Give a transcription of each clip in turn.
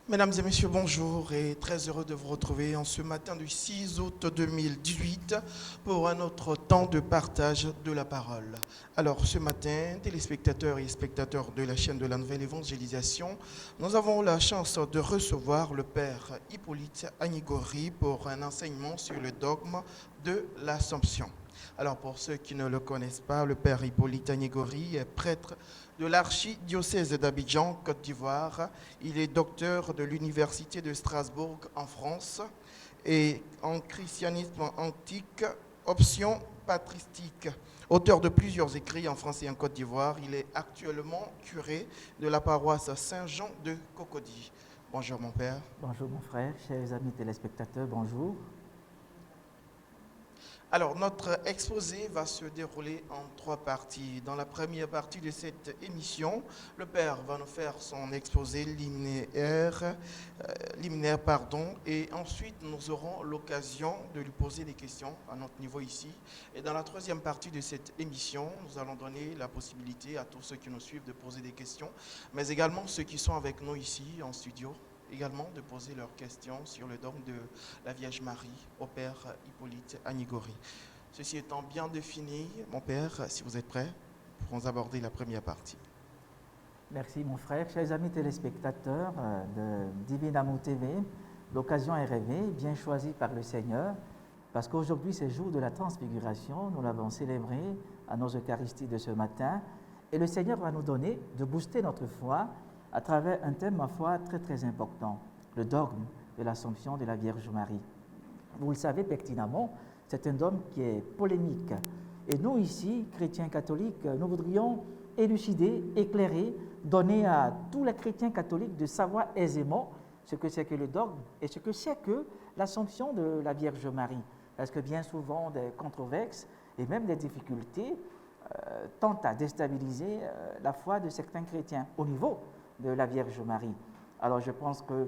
Mesdames et messieurs, bonjour et très heureux de vous retrouver en ce matin du 6 août 2018 pour un autre temps de partage de la parole. Alors ce matin, téléspectateurs et spectateurs de la chaîne de la Nouvelle Évangélisation, nous avons la chance de recevoir le Père Hippolyte Agnigori pour un enseignement sur le dogme de l'Assomption. Alors pour ceux qui ne le connaissent pas, le Père Hippolyte Agnigori est prêtre de l'archidiocèse d'Abidjan, Côte d'Ivoire. Il est docteur de l'Université de Strasbourg en France et en christianisme antique, option patristique. Auteur de plusieurs écrits en français et en Côte d'Ivoire, il est actuellement curé de la paroisse Saint-Jean de Cocody. Bonjour mon père. Bonjour mon frère, chers amis téléspectateurs, bonjour. Alors, notre exposé va se dérouler en trois parties. Dans la première partie de cette émission, le Père va nous faire son exposé liminaire, et ensuite nous aurons l'occasion de lui poser des questions à notre niveau ici. Et dans la troisième partie de cette émission, nous allons donner la possibilité à tous ceux qui nous suivent de poser des questions, mais également ceux qui sont avec nous ici en studio également de poser leurs questions sur le dogme de la Vierge Marie au Père Hippolyte Agnigori. Ceci étant bien défini, mon Père, si vous êtes prêt, pourrons aborder la première partie. Merci mon frère, chers amis téléspectateurs de Divine Amour TV, l'occasion est rêvée, bien choisie par le Seigneur, parce qu'aujourd'hui c'est jour de la transfiguration, nous l'avons célébré à nos Eucharisties de ce matin, et le Seigneur va nous donner de booster notre foi à travers un thème, ma foi, très très important, le dogme de l'Assomption de la Vierge Marie. Vous le savez pertinemment, c'est un dogme qui est polémique. Et nous ici, chrétiens catholiques, nous voudrions élucider, éclairer, donner à tous les chrétiens catholiques de savoir aisément ce que c'est que le dogme et ce que c'est que l'Assomption de la Vierge Marie. Parce que bien souvent, des controverses et même des difficultés tentent à déstabiliser la foi de certains chrétiens au niveau de la Vierge Marie. Alors je pense que,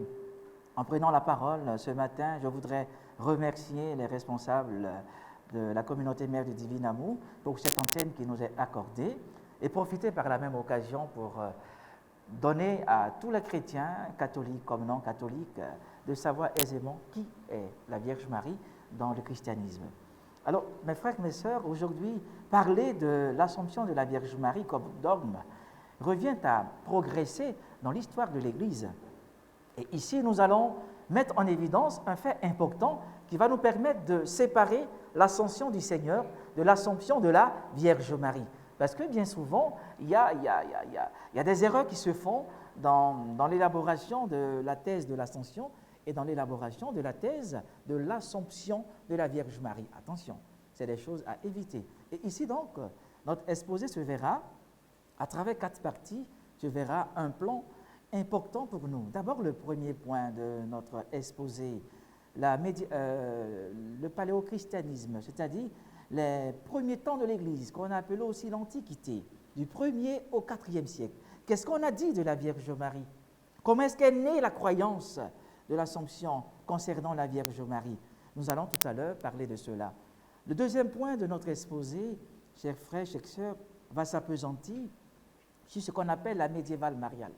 en prenant la parole ce matin, je voudrais remercier les responsables de la communauté mère du Divin Amour pour cette antenne qui nous est accordée et profiter par la même occasion pour donner à tous les chrétiens, catholiques comme non catholiques, de savoir aisément qui est la Vierge Marie dans le christianisme. Alors, mes frères, mes sœurs, aujourd'hui, parler de l'Assomption de la Vierge Marie comme dogme revient à progresser dans l'histoire de l'Église. Et ici, nous allons mettre en évidence un fait important qui va nous permettre de séparer l'ascension du Seigneur de l'Assomption de la Vierge Marie. Parce que bien souvent, il y a des erreurs qui se font dans l'élaboration de la thèse de l'Ascension et dans l'élaboration de la thèse de l'Assomption de la Vierge Marie. Attention, c'est des choses à éviter. Et ici donc, notre exposé se verra à travers 4 parties, tu verras un plan important pour nous. D'abord, le premier point de notre exposé, le paléochristianisme, c'est-à-dire les premiers temps de l'Église, qu'on appelle aussi l'Antiquité, du 1er au 4e siècle. Qu'est-ce qu'on a dit de la Vierge Marie? Comment est-ce qu'est née la croyance de l'Assomption concernant la Vierge Marie? Nous allons tout à l'heure parler de cela. Le deuxième point de notre exposé, chers frères, chères sœurs, va s'appesantir sur ce qu'on appelle la médiévale mariale.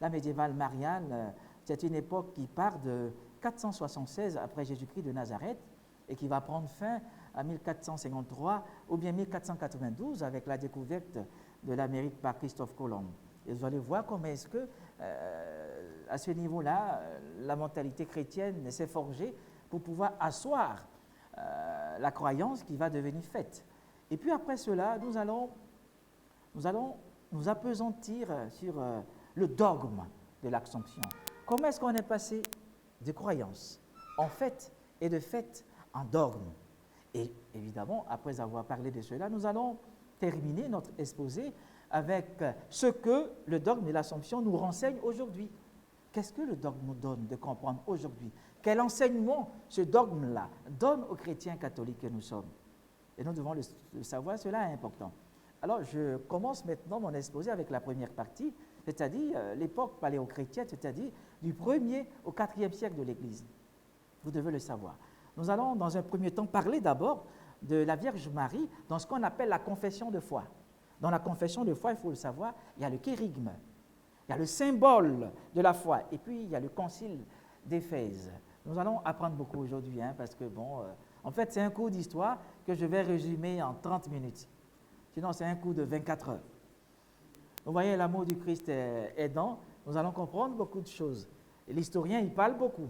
La médiévale mariale, c'est une époque qui part de 476 après Jésus-Christ de Nazareth et qui va prendre fin à 1453 ou bien 1492 avec la découverte de l'Amérique par Christophe Colomb. Et vous allez voir comment est-ce que, à ce niveau-là, la mentalité chrétienne s'est forgée pour pouvoir asseoir la croyance qui va devenir faite. Et puis après cela, nous allons nous appesantir sur le dogme de l'Assomption. Comment est-ce qu'on est passé de croyance en fait et de fait en dogme? Et évidemment, après avoir parlé de cela, nous allons terminer notre exposé avec ce que le dogme de l'Assomption nous renseigne aujourd'hui. Qu'est-ce que le dogme nous donne de comprendre aujourd'hui? Quel enseignement ce dogme-là donne aux chrétiens catholiques que nous sommes? Et nous devons le savoir, cela est important. Alors, je commence maintenant mon exposé avec la première partie, c'est-à-dire l'époque paléochrétienne, c'est-à-dire du 1er au 4e siècle de l'Église. Vous devez le savoir. Nous allons, dans un premier temps, parler d'abord de la Vierge Marie dans ce qu'on appelle la confession de foi. Dans la confession de foi, il faut le savoir, il y a le kérygme. il y a le symbole de la foi, et puis il y a le concile d'Éphèse. Nous allons apprendre beaucoup aujourd'hui, parce que, en fait, c'est un cours d'histoire que je vais résumer en 30 minutes. Sinon, c'est un cours de 24 heures. Vous voyez, l'amour du Christ aidant, nous allons comprendre beaucoup de choses. Et l'historien, il parle beaucoup.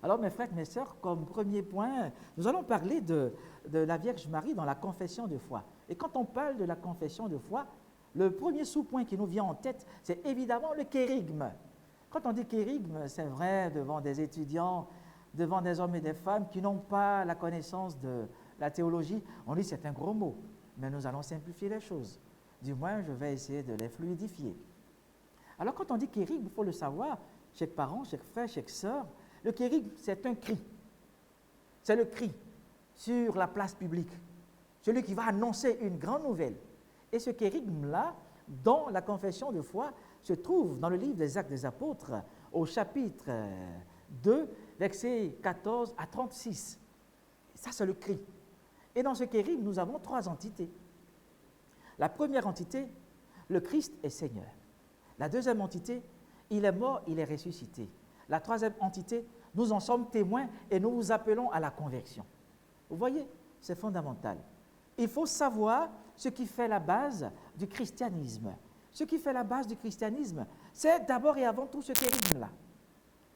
Alors, mes frères, mes sœurs, comme premier point, nous allons parler de la Vierge Marie dans la confession de foi. Et quand on parle de la confession de foi, le premier sous-point qui nous vient en tête, c'est évidemment le kérygme. Quand on dit kérygme, c'est vrai devant des étudiants, devant des hommes et des femmes qui n'ont pas la connaissance de la théologie, on dit c'est un gros mot, mais nous allons simplifier les choses. Du moins, je vais essayer de les fluidifier. Alors, quand on dit kérygme, il faut le savoir, chaque parent, chaque frère, chaque sœur, le kérygme, c'est un cri. C'est le cri sur la place publique, celui qui va annoncer une grande nouvelle. Et ce kérygme-là, dans la confession de foi, se trouve dans le livre des Actes des Apôtres, au chapitre 2, versets 14 à 36. Ça, c'est le cri. Et dans ce kérygme, nous avons 3 entités. La première entité, le Christ est Seigneur. La deuxième entité, il est mort, il est ressuscité. La troisième entité, nous en sommes témoins et nous vous appelons à la conversion. Vous voyez, c'est fondamental. Il faut savoir ce qui fait la base du christianisme. Ce qui fait la base du christianisme, c'est d'abord et avant tout ce kérygme-là.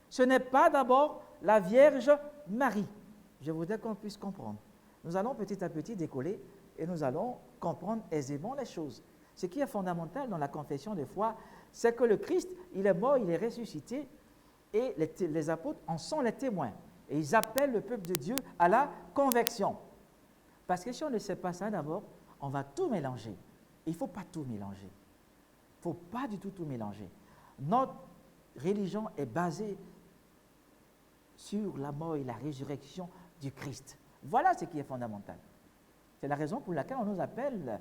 Ce n'est pas d'abord la Vierge Marie. Je voudrais qu'on puisse comprendre. Nous allons petit à petit décoller et nous allons comprendre aisément les choses. Ce qui est fondamental dans la confession de foi, c'est que le Christ, il est mort, il est ressuscité, et les apôtres en sont les témoins. Et ils appellent le peuple de Dieu à la conversion. Parce que si on ne sait pas ça d'abord, on va tout mélanger. Il ne faut pas tout mélanger. Il ne faut pas du tout tout mélanger. Notre religion est basée sur la mort et la résurrection du Christ. Voilà ce qui est fondamental. C'est la raison pour laquelle on nous appelle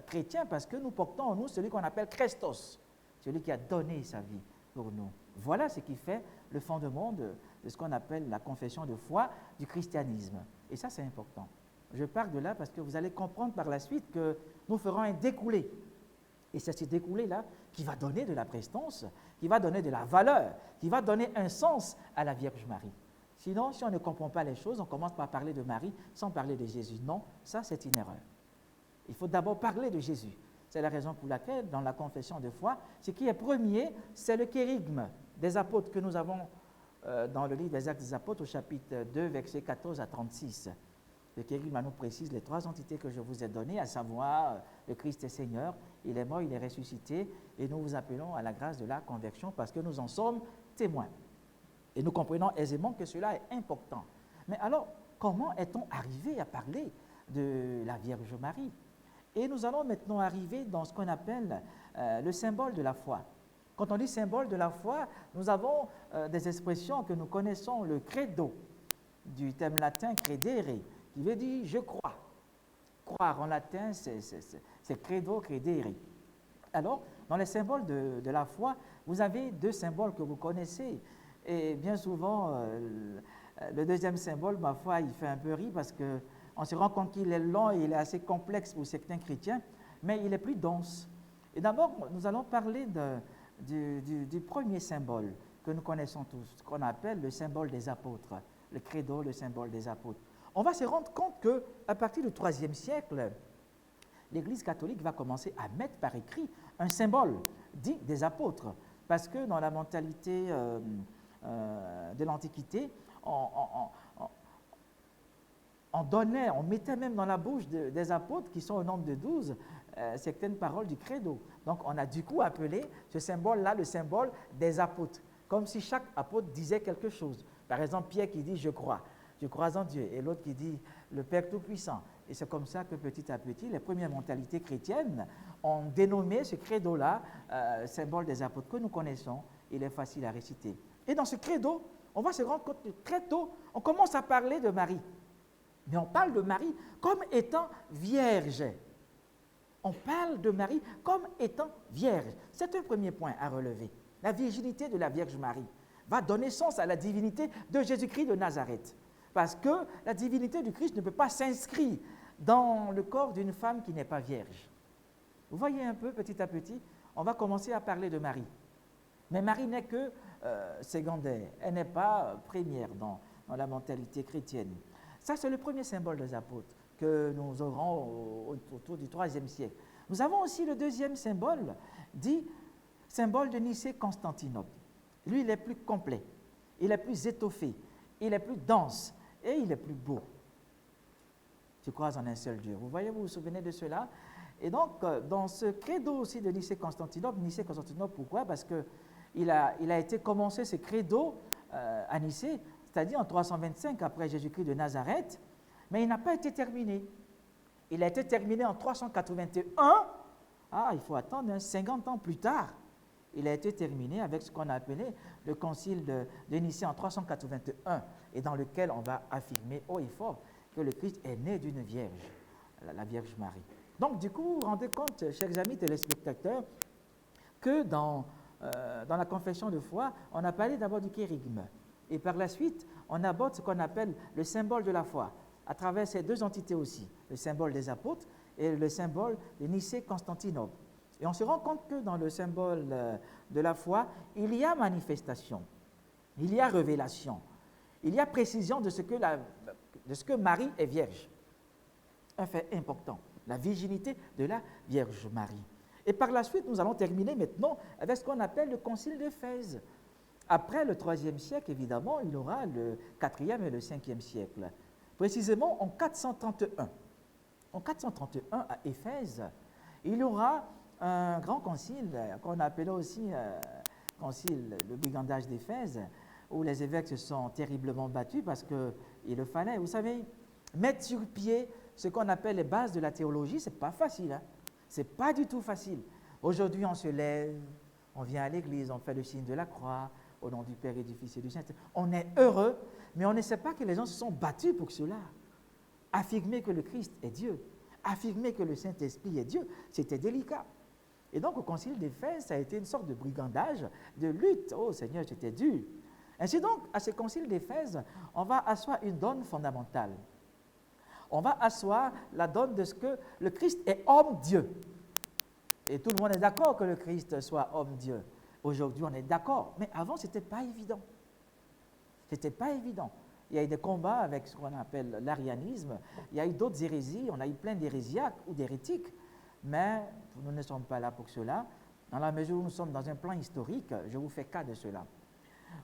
chrétiens, parce que nous portons en nous celui qu'on appelle Christos, celui qui a donné sa vie pour nous. Voilà ce qui fait le fondement de ce qu'on appelle la confession de foi du christianisme. Et ça, c'est important. Je pars de là parce que vous allez comprendre par la suite que nous ferons un découlé. Et c'est ce découlé-là qui va donner de la prestance, qui va donner de la valeur, qui va donner un sens à la Vierge Marie. Sinon, si on ne comprend pas les choses, on commence par parler de Marie sans parler de Jésus. Non, ça c'est une erreur. Il faut d'abord parler de Jésus. C'est la raison pour laquelle, dans la confession de foi, ce qui est premier, c'est le kérygme des apôtres que nous avons dans le livre des Actes des Apôtres au chapitre 2, versets 14 à 36. Le kérygme nous précise les 3 entités que je vous ai données, à savoir le Christ est Seigneur, il est mort, il est ressuscité, et nous vous appelons à la grâce de la conversion parce que nous en sommes témoins. Et nous comprenons aisément que cela est important. Mais alors, comment est-on arrivé à parler de la Vierge Marie? Et nous allons maintenant arriver dans ce qu'on appelle le symbole de la foi. Quand on dit symbole de la foi, nous avons des expressions que nous connaissons, le credo, du thème latin credere, qui veut dire je crois. Croire en latin, c'est credo, credere. Alors, dans les symboles de la foi, vous avez 2 symboles que vous connaissez. Et bien souvent, le deuxième symbole, ma foi, il fait un peu rire parce qu'on se rend compte qu'il est long et il est assez complexe pour certains chrétiens, mais il est plus dense. Et d'abord, nous allons parler du premier symbole que nous connaissons tous, qu'on appelle le symbole des apôtres, le credo, le symbole des apôtres. On va se rendre compte qu'à partir du IIIe siècle, l'Église catholique va commencer à mettre par écrit un symbole dit des apôtres, parce que dans la mentalité de l'Antiquité, on mettait même dans la bouche des apôtres, qui sont au nombre de 12, certaines paroles du credo. Donc on a du coup appelé ce symbole-là le symbole des apôtres, comme si chaque apôtre disait quelque chose. Par exemple, Pierre qui dit « je crois en Dieu », et l'autre qui dit « le Père Tout-Puissant ». Et c'est comme ça que petit à petit, les premières mentalités chrétiennes ont dénommé ce credo-là symbole des apôtres que nous connaissons. Il est facile à réciter. Et dans ce credo, on va se rendre compte que très tôt, on commence à parler de Marie. Mais on parle de Marie comme étant vierge. On parle de Marie comme étant vierge. C'est un premier point à relever. La virginité de la Vierge Marie va donner sens à la divinité de Jésus-Christ de Nazareth. Parce que la divinité du Christ ne peut pas s'inscrire dans le corps d'une femme qui n'est pas vierge. Vous voyez un peu, petit à petit, on va commencer à parler de Marie. Mais Marie n'est que secondaire, elle n'est pas première dans la mentalité chrétienne. Ça, c'est le premier symbole des apôtres que nous aurons autour du IIIe siècle. Nous avons aussi le deuxième symbole, dit symbole de Nicée-Constantinople. Lui, il est plus complet, il est plus étoffé, il est plus dense et il est plus beau. Tu crois en un seul Dieu. Vous voyez, vous vous souvenez de cela? Et donc, dans ce credo aussi de Nicée-Constantinople, pourquoi? Parce qu'il a été commencé, ce credo à Nicée, c'est-à-dire en 325 après Jésus-Christ de Nazareth, mais il n'a pas été terminé. Il a été terminé en 381. Il faut attendre 50 ans plus tard. Il a été terminé avec ce qu'on a appelé le concile de Nicée en 381, et dans lequel on va affirmer haut et fort que le Christ est né d'une vierge, la Vierge Marie. Donc, du coup, vous vous rendez compte, chers amis téléspectateurs, que dans la confession de foi, on a parlé d'abord du kérygme. Et par la suite, on aborde ce qu'on appelle le symbole de la foi, à travers ces deux entités aussi, le symbole des apôtres et le symbole de Nicée-Constantinople. Et on se rend compte que dans le symbole de la foi, il y a manifestation, il y a révélation, il y a précision de ce que Marie est vierge. Un fait important, la virginité de la Vierge Marie. Et par la suite, nous allons terminer maintenant avec ce qu'on appelle le concile d'Éphèse. Après le IIIe siècle, évidemment, il y aura le IVe et le Ve siècle. Précisément en 431. En 431, à Éphèse, il y aura un grand concile, qu'on appelait aussi concile, le brigandage d'Éphèse, où les évêques se sont terriblement battus parce qu'il le fallait. Vous savez, mettre sur pied ce qu'on appelle les bases de la théologie, ce n'est pas facile. Hein? Ce n'est pas du tout facile. Aujourd'hui, on se lève, on vient à l'église, on fait le signe de la croix, au nom du Père et du Fils et du Saint-Esprit. On est heureux, mais on ne sait pas que les gens se sont battus pour cela. Affirmer que le Christ est Dieu, affirmer que le Saint-Esprit est Dieu, c'était délicat. Et donc, au concile d'Éphèse, ça a été une sorte de brigandage, de lutte. Oh Seigneur, c'était dur. Ainsi donc, à ce concile d'Éphèse, on va asseoir une donne fondamentale. On va asseoir la donne de ce que le Christ est homme-Dieu. Et tout le monde est d'accord que le Christ soit homme-Dieu. Aujourd'hui, on est d'accord. Mais avant, ce n'était pas évident. Ce n'était pas évident. Il y a eu des combats avec ce qu'on appelle l'arianisme. Il y a eu d'autres hérésies. On a eu plein d'hérésiaques ou d'hérétiques. Mais nous ne sommes pas là pour cela. Dans la mesure où nous sommes dans un plan historique, je vous fais cas de cela.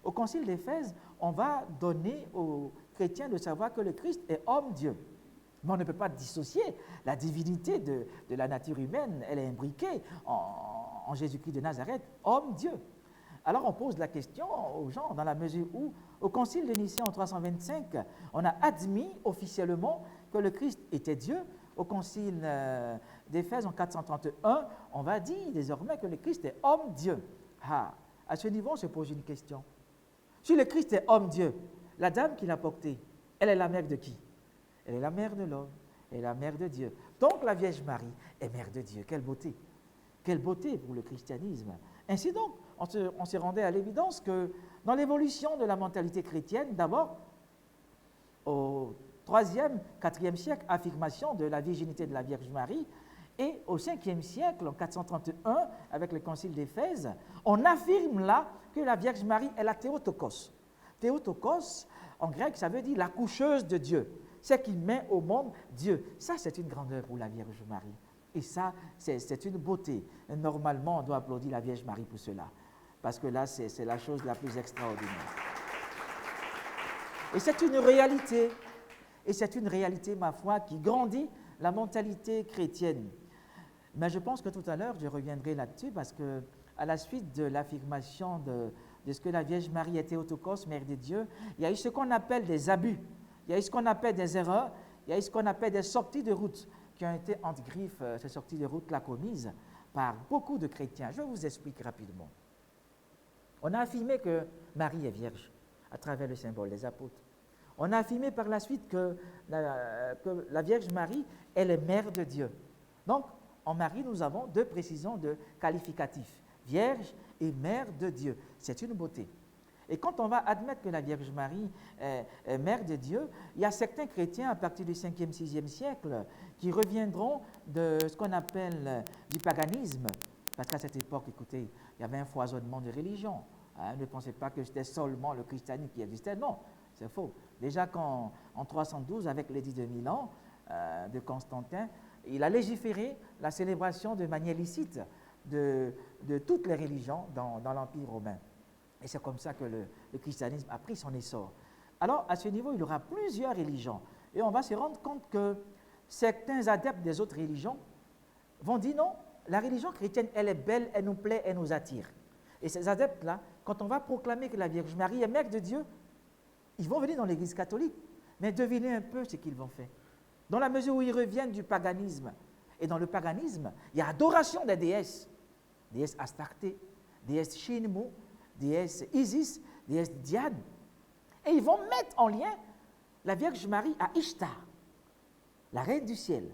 Au concile d'Éphèse, on va donner aux chrétiens de savoir que le Christ est homme-Dieu. Mais on ne peut pas dissocier la divinité de la nature humaine. Elle est imbriquée en Jésus-Christ de Nazareth, homme-Dieu. Alors on pose la question aux gens dans la mesure où, au concile de Nicée en 325, on a admis officiellement que le Christ était Dieu. Au concile d'Éphèse en 431, on va dire désormais que le Christ est homme-Dieu. À ce niveau, on se pose une question. Si le Christ est homme-Dieu, la dame qui l'a porté, elle est la mère de qui? Elle est la mère de l'homme, elle est la mère de Dieu. Donc la Vierge Marie est mère de Dieu. Quelle beauté! Quelle beauté pour le christianisme! Ainsi donc, on se rendait à l'évidence que dans l'évolution de la mentalité chrétienne, d'abord, au IIIe, IVe siècle, affirmation de la virginité de la Vierge Marie, et au Ve siècle, en 431, avec le concile d'Éphèse, on affirme là que la Vierge Marie est la Théotokos. Théotokos, en grec, ça veut dire la coucheuse de Dieu, celle qui met au monde Dieu. Ça, c'est une grandeur pour la Vierge Marie. Et ça, c'est une beauté. Et normalement, on doit applaudir la Vierge Marie pour cela, parce que là, c'est la chose la plus extraordinaire. Et c'est une réalité. Et c'est une réalité, ma foi, qui grandit la mentalité chrétienne. Mais je pense que tout à l'heure, je reviendrai là-dessus, parce que à la suite de l'affirmation de ce que la Vierge Marie est Théotokos, Mère de Dieu, il y a eu ce qu'on appelle des abus, il y a eu ce qu'on appelle des erreurs, il y a eu ce qu'on appelle des sorties de route qui ont été entre griffes, ces sorties de route-là commises par beaucoup de chrétiens. Je vous explique rapidement. On a affirmé que Marie est vierge à travers le symbole des apôtres. On a affirmé par la suite que la Vierge Marie, elle est mère de Dieu. Donc, en Marie, nous avons deux précisions de qualificatifs, vierge et mère de Dieu. C'est une beauté. Et quand on va admettre que la Vierge Marie est mère de Dieu, il y a certains chrétiens à partir du 5e, 6e siècle qui reviendront de ce qu'on appelle du paganisme, Parce qu'à cette époque, écoutez, il y avait un foisonnement de religions. Hein, ne pensez pas que c'était seulement le christianisme qui existait. Non, c'est faux. Déjà en 312, avec l'édit de Milan de Constantin, il a légiféré la célébration de manière licite de toutes les religions dans l'Empire romain. Et c'est comme ça que le christianisme a pris son essor. Alors, à ce niveau, il y aura plusieurs religions. Et on va se rendre compte que certains adeptes des autres religions vont dire non, la religion chrétienne, elle est belle, elle nous plaît, elle nous attire. Et ces adeptes-là, quand on va proclamer que la Vierge Marie est mère de Dieu, ils vont venir dans l'Église catholique. Mais devinez un peu ce qu'ils vont faire. Dans la mesure où ils reviennent du paganisme. Et dans le paganisme, il y a adoration des déesses. Déesse Astarté, déesse Shinmu, déesse Isis, déesse Diane. Et ils vont mettre en lien la Vierge Marie à Ishtar, la reine du ciel,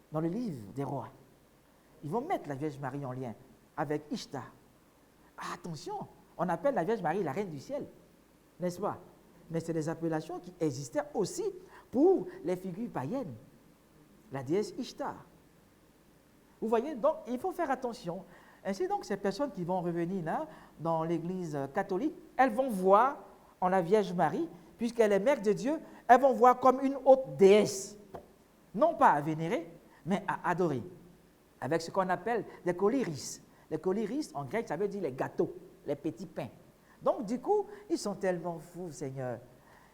dans le livre des rois. Ils vont mettre la Vierge Marie en lien avec Ishtar. Ah, attention, on appelle la Vierge Marie la reine du ciel, n'est-ce pas? Mais c'est des appellations qui existaient aussi pour les figures païennes, la déesse Ishtar. Vous voyez, donc il faut faire attention. Ainsi donc, ces personnes qui vont revenir là, dans l'Église catholique, elles vont voir en la Vierge Marie, puisqu'elle est mère de Dieu, elles vont voir comme une haute déesse, non pas à vénérer, mais à adorer, avec ce qu'on appelle des collyris. Les collyris, en grec, ça veut dire les gâteaux, les petits pains. Donc, du coup, ils sont tellement fous, Seigneur,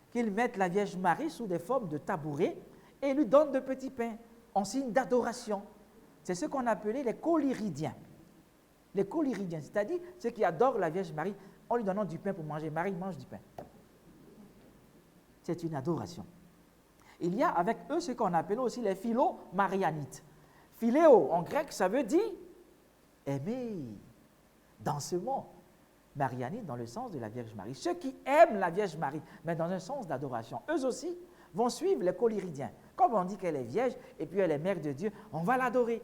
qu'ils mettent la Vierge Marie sous des formes de tabourets et lui donnent de petits pains en signe d'adoration. C'est ce qu'on appelait les collyridiens. Les collyridiens, c'est-à-dire ceux qui adorent la Vierge Marie en lui donnant du pain pour manger. Marie mange du pain. C'est une adoration. Il y a avec eux ce qu'on appelle aussi les philo-marianites. Philéo, en grec, ça veut dire aimer, dansement. Marianite dans le sens de la Vierge Marie. Ceux qui aiment la Vierge Marie, mais dans un sens d'adoration, eux aussi vont suivre les collyridiens. Comme on dit qu'elle est vierge et puis elle est mère de Dieu, on va l'adorer.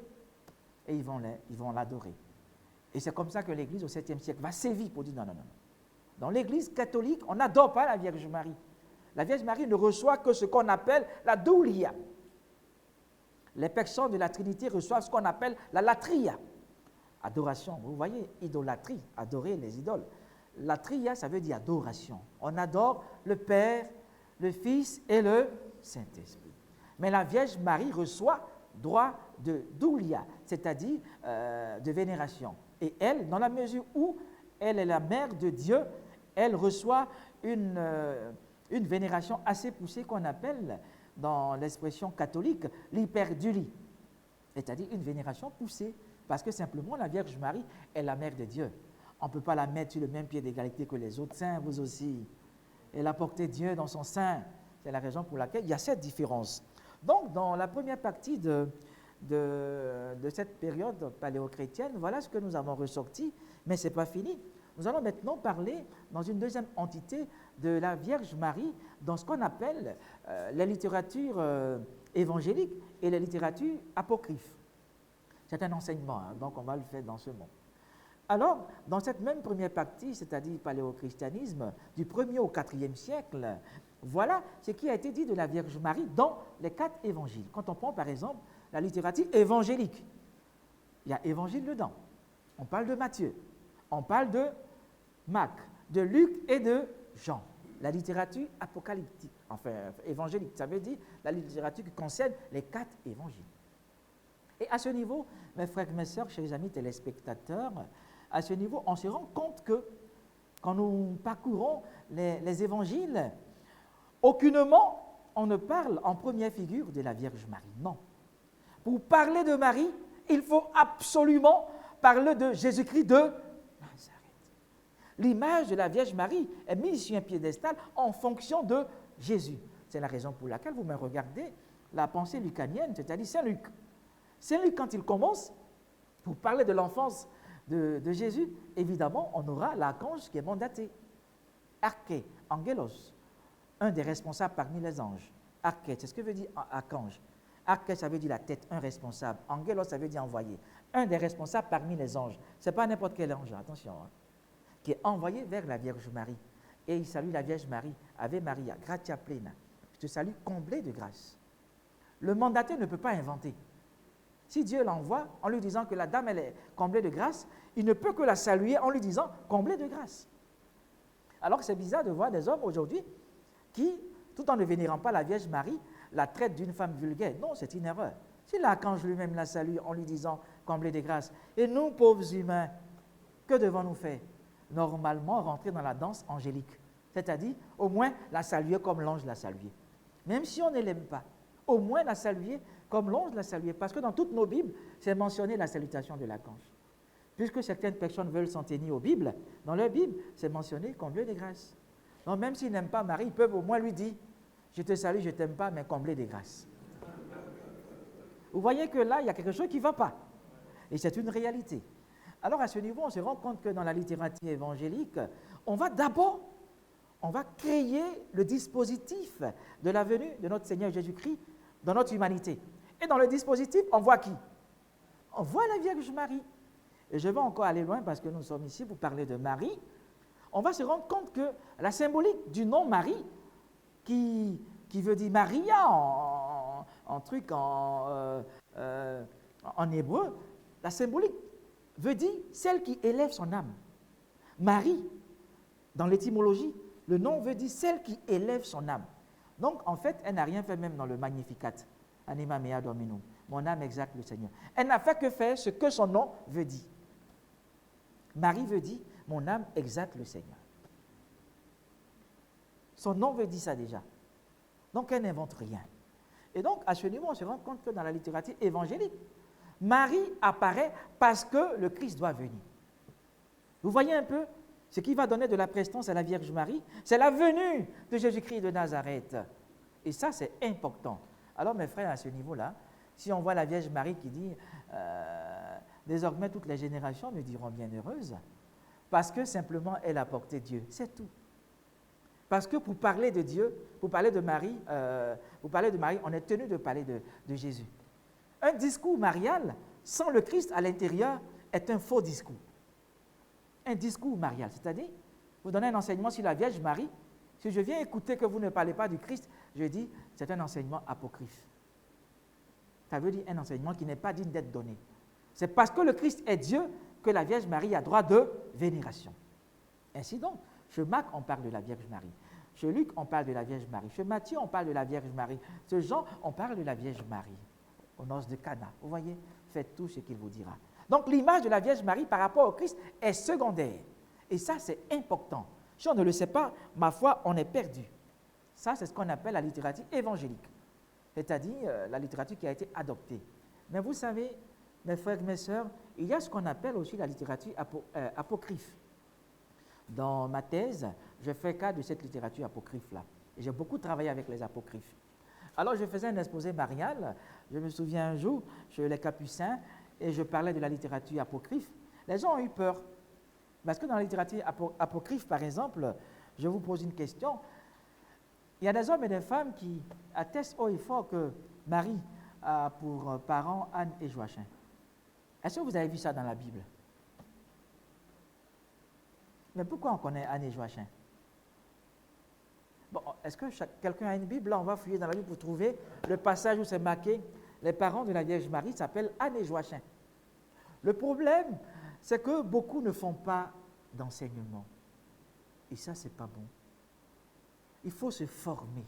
Et ils vont l'adorer. Et c'est comme ça que l'Église au 7e siècle va sévir pour dire non. Dans l'Église catholique, on n'adore pas la Vierge Marie. La Vierge Marie ne reçoit que ce qu'on appelle la doulia. Les personnes de la Trinité reçoivent ce qu'on appelle la latria. Adoration, vous voyez, idolâtrie, adorer les idoles. Latria, ça veut dire adoration. On adore le Père, le Fils et le Saint-Esprit. Mais la Vierge Marie reçoit droit de doulia, c'est-à-dire de vénération. Et elle, dans la mesure où elle est la mère de Dieu, elle reçoit une vénération assez poussée qu'on appelle, dans l'expression catholique, l'hyperdulie, c'est-à-dire une vénération poussée, parce que simplement la Vierge Marie est la mère de Dieu. On ne peut pas la mettre sur le même pied d'égalité que les autres saints, vous aussi. Elle a porté Dieu dans son sein. C'est la raison pour laquelle il y a cette différence. Donc, dans la première partie de cette période paléochrétienne, voilà ce que nous avons ressorti, mais ce n'est pas fini. Nous allons maintenant parler, dans une deuxième entité, de la Vierge Marie dans ce qu'on appelle la littérature évangélique et la littérature apocryphe. C'est un enseignement, hein, donc on va le faire dans ce monde. Alors, dans cette même première partie, c'est-à-dire paléochristianisme, du 1er au 4e siècle, voilà ce qui a été dit de la Vierge Marie dans les 4 évangiles. Quand on prend par exemple la littérature évangélique, il y a évangile dedans. On parle de Matthieu, on parle de Marc, de Luc et de Jean. La littérature apocalyptique, enfin évangélique, ça veut dire la littérature qui concerne les 4 évangiles. Et à ce niveau, mes frères et mes sœurs, chers amis téléspectateurs, à ce niveau, on se rend compte que quand nous parcourons les évangiles, aucunement on ne parle en première figure de la Vierge Marie. Non. Pour parler de Marie, il faut absolument parler de Jésus-Christ de Nazareth. L'image de la Vierge Marie est mise sur un piédestal en fonction de Jésus. C'est la raison pour laquelle vous me regardez la pensée lucanienne, c'est-à-dire Saint Luc. Saint Luc, quand il commence, pour parler de l'enfance de Jésus, évidemment, on aura l'archange qui est mandaté. Arché, angelos, un des responsables parmi les anges. Arché, c'est ce que veut dire archange. Arché, ça veut dire la tête, un responsable. Angelos, ça veut dire envoyé. Un des responsables parmi les anges. Ce n'est pas n'importe quel ange, attention, hein, qui est envoyé vers la Vierge Marie. Et il salue la Vierge Marie, Ave Maria, gratia plena. Je te salue comblée de grâce. Le mandaté ne peut pas inventer. Si Dieu l'envoie en lui disant que la dame, elle est comblée de grâce, il ne peut que la saluer en lui disant comblée de grâce. Alors que c'est bizarre de voir des hommes aujourd'hui qui, tout en ne vénérant pas la Vierge Marie, la traitent d'une femme vulgaire. Non, c'est une erreur. Si l'archange lui-même la salue en lui disant comblée de grâce, et nous, pauvres humains, que devons-nous faire? Normalement, rentrer dans la danse angélique. C'est-à-dire, au moins, la saluer comme l'ange l'a saluée. Même si on ne l'aime pas, au moins la saluer comme l'ange l'a saluée. Parce que dans toutes nos Bibles, c'est mentionné la salutation de l'archange. Puisque certaines personnes veulent s'en tenir aux Bibles, dans leur Bible, c'est mentionné comblé de grâce. Donc même s'ils n'aiment pas Marie, ils peuvent au moins lui dire, je te salue, je ne t'aime pas, mais comblé de grâce. Vous voyez que là, il y a quelque chose qui ne va pas. Et c'est une réalité. Alors à ce niveau, on se rend compte que dans la littérature évangélique, on va créer le dispositif de la venue de notre Seigneur Jésus-Christ dans notre humanité. Et dans le dispositif, on voit qui? On voit la Vierge Marie. Et je vais encore aller loin parce que nous sommes ici pour parler de Marie. On va se rendre compte que la symbolique du nom Marie, qui veut dire Maria en hébreu, la symbolique veut dire celle qui élève son âme. Marie, dans l'étymologie, le nom veut dire celle qui élève son âme. Donc, en fait, elle n'a rien fait même dans le Magnificat. Anima mea Dominum. Mon âme exalte le Seigneur. Elle n'a fait que faire ce que son nom veut dire. Marie veut dire, mon âme exalte le Seigneur. Son nom veut dire ça déjà. Donc, elle n'invente rien. Et donc, à ce niveau, on se rend compte que dans la littérature évangélique, Marie apparaît parce que le Christ doit venir. Vous voyez un peu ce qui va donner de la prestance à la Vierge Marie, c'est la venue de Jésus-Christ de Nazareth. Et ça, c'est important. Alors, mes frères, à ce niveau-là, si on voit la Vierge Marie qui dit désormais toutes les générations me diront bienheureuse, parce que simplement elle a porté Dieu, c'est tout. Parce que pour parler de Dieu, pour parler de Marie, on est tenu de parler de Jésus. Un discours marial sans le Christ à l'intérieur est un faux discours. Un discours marial, c'est-à-dire, vous donnez un enseignement sur la Vierge Marie, si je viens écouter que vous ne parlez pas du Christ, je dis, c'est un enseignement apocryphe. Ça veut dire un enseignement qui n'est pas digne d'être donné. C'est parce que le Christ est Dieu que la Vierge Marie a droit de vénération. Ainsi donc, chez Marc, on parle de la Vierge Marie. Chez Luc, on parle de la Vierge Marie. Chez Matthieu, on parle de la Vierge Marie. Chez Jean, on parle de la Vierge Marie. Aux noces de Cana. Vous voyez, faites tout ce qu'il vous dira. Donc l'image de la Vierge Marie par rapport au Christ est secondaire. Et ça, c'est important. Si on ne le sait pas, ma foi, on est perdu. Ça, c'est ce qu'on appelle la littérature évangélique, c'est-à-dire la littérature qui a été adoptée. Mais vous savez, mes frères et mes sœurs, il y a ce qu'on appelle aussi la littérature apocryphe. Dans ma thèse, je fais cas de cette littérature apocryphe-là. Et j'ai beaucoup travaillé avec les apocryphes. Alors, je faisais un exposé marial, je me souviens un jour, chez les Capucins, et je parlais de la littérature apocryphe. Les gens ont eu peur. Parce que dans la littérature apocryphe, par exemple, je vous pose une question. Il y a des hommes et des femmes qui attestent haut et fort que Marie a pour parents Anne et Joachim. Est-ce que vous avez vu ça dans la Bible? Mais pourquoi on connaît Anne et Joachim? Bon, est-ce que quelqu'un a une Bible? Là, on va fouiller dans la Bible pour trouver le passage où c'est marqué les parents de la Vierge Marie s'appellent Anne et Joachim. Le problème, c'est que beaucoup ne font pas d'enseignement. Et ça, ce n'est pas bon. Il faut se former.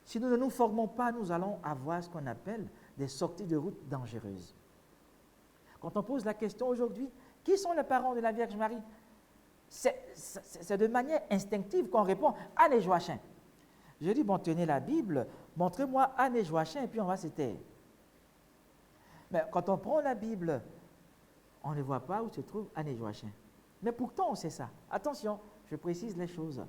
Si nous ne nous formons pas, nous allons avoir ce qu'on appelle des sorties de route dangereuses. Quand on pose la question aujourd'hui, qui sont les parents de la Vierge Marie? C'est de manière instinctive qu'on répond Anne et Joachim. Je dis, bon, tenez la Bible, montrez-moi Anne et Joachim, et puis on va se taire. Mais quand on prend la Bible, on ne voit pas où se trouve Anne et Joachim. Mais pourtant, on sait ça. Attention, je précise les choses.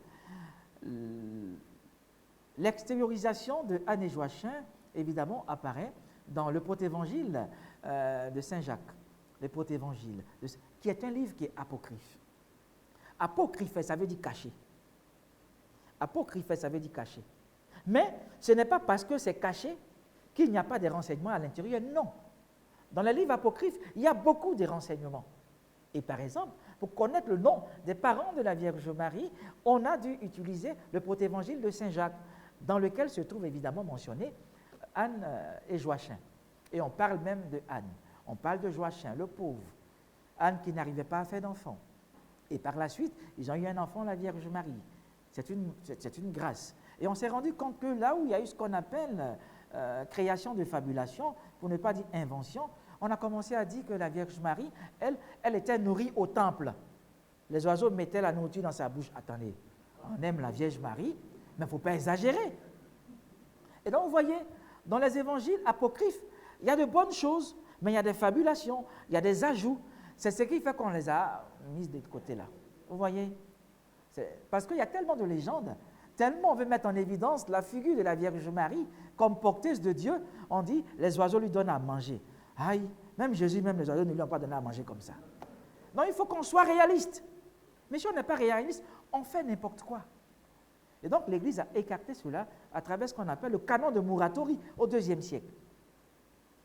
L'extériorisation de Anne et Joachim, évidemment, apparaît dans le protévangile de Saint Jacques. Le protévangile, qui est un livre qui est apocryphe. Apocryphe, ça veut dire caché. Apocryphe, ça veut dire caché. Mais ce n'est pas parce que c'est caché qu'il n'y a pas de renseignements à l'intérieur, non. Dans les livres apocryphes, il y a beaucoup de renseignements. Et par exemple, pour connaître le nom des parents de la Vierge Marie, on a dû utiliser le protévangile de Saint Jacques, dans lequel se trouve évidemment mentionné Anne et Joachim. Et on parle même de Anne. On parle de Joachim, le pauvre. Anne qui n'arrivait pas à faire d'enfant. Et par la suite, ils ont eu un enfant, la Vierge Marie. C'est une grâce. Et on s'est rendu compte que là où il y a eu ce qu'on appelle création de fabulation, pour ne pas dire invention, on a commencé à dire que la Vierge Marie, elle était nourrie au temple. Les oiseaux mettaient la nourriture dans sa bouche. Attendez, on aime la Vierge Marie, mais il ne faut pas exagérer. Et donc, vous voyez, dans les évangiles apocryphes, il y a de bonnes choses, mais il y a des fabulations, il y a des ajouts. C'est ce qui fait qu'on les a mises de côté là. Vous voyez? Parce qu'il y a tellement de légendes, tellement on veut mettre en évidence la figure de la Vierge Marie comme porteuse de Dieu. On dit, les oiseaux lui donnent à manger. Aïe, même Jésus, même les oiseaux ne lui ont pas donné à manger comme ça. Non, il faut qu'on soit réaliste. Mais si on n'est pas réaliste, on fait n'importe quoi. Et donc l'Église a écarté cela à travers ce qu'on appelle le canon de Muratori au IIe siècle.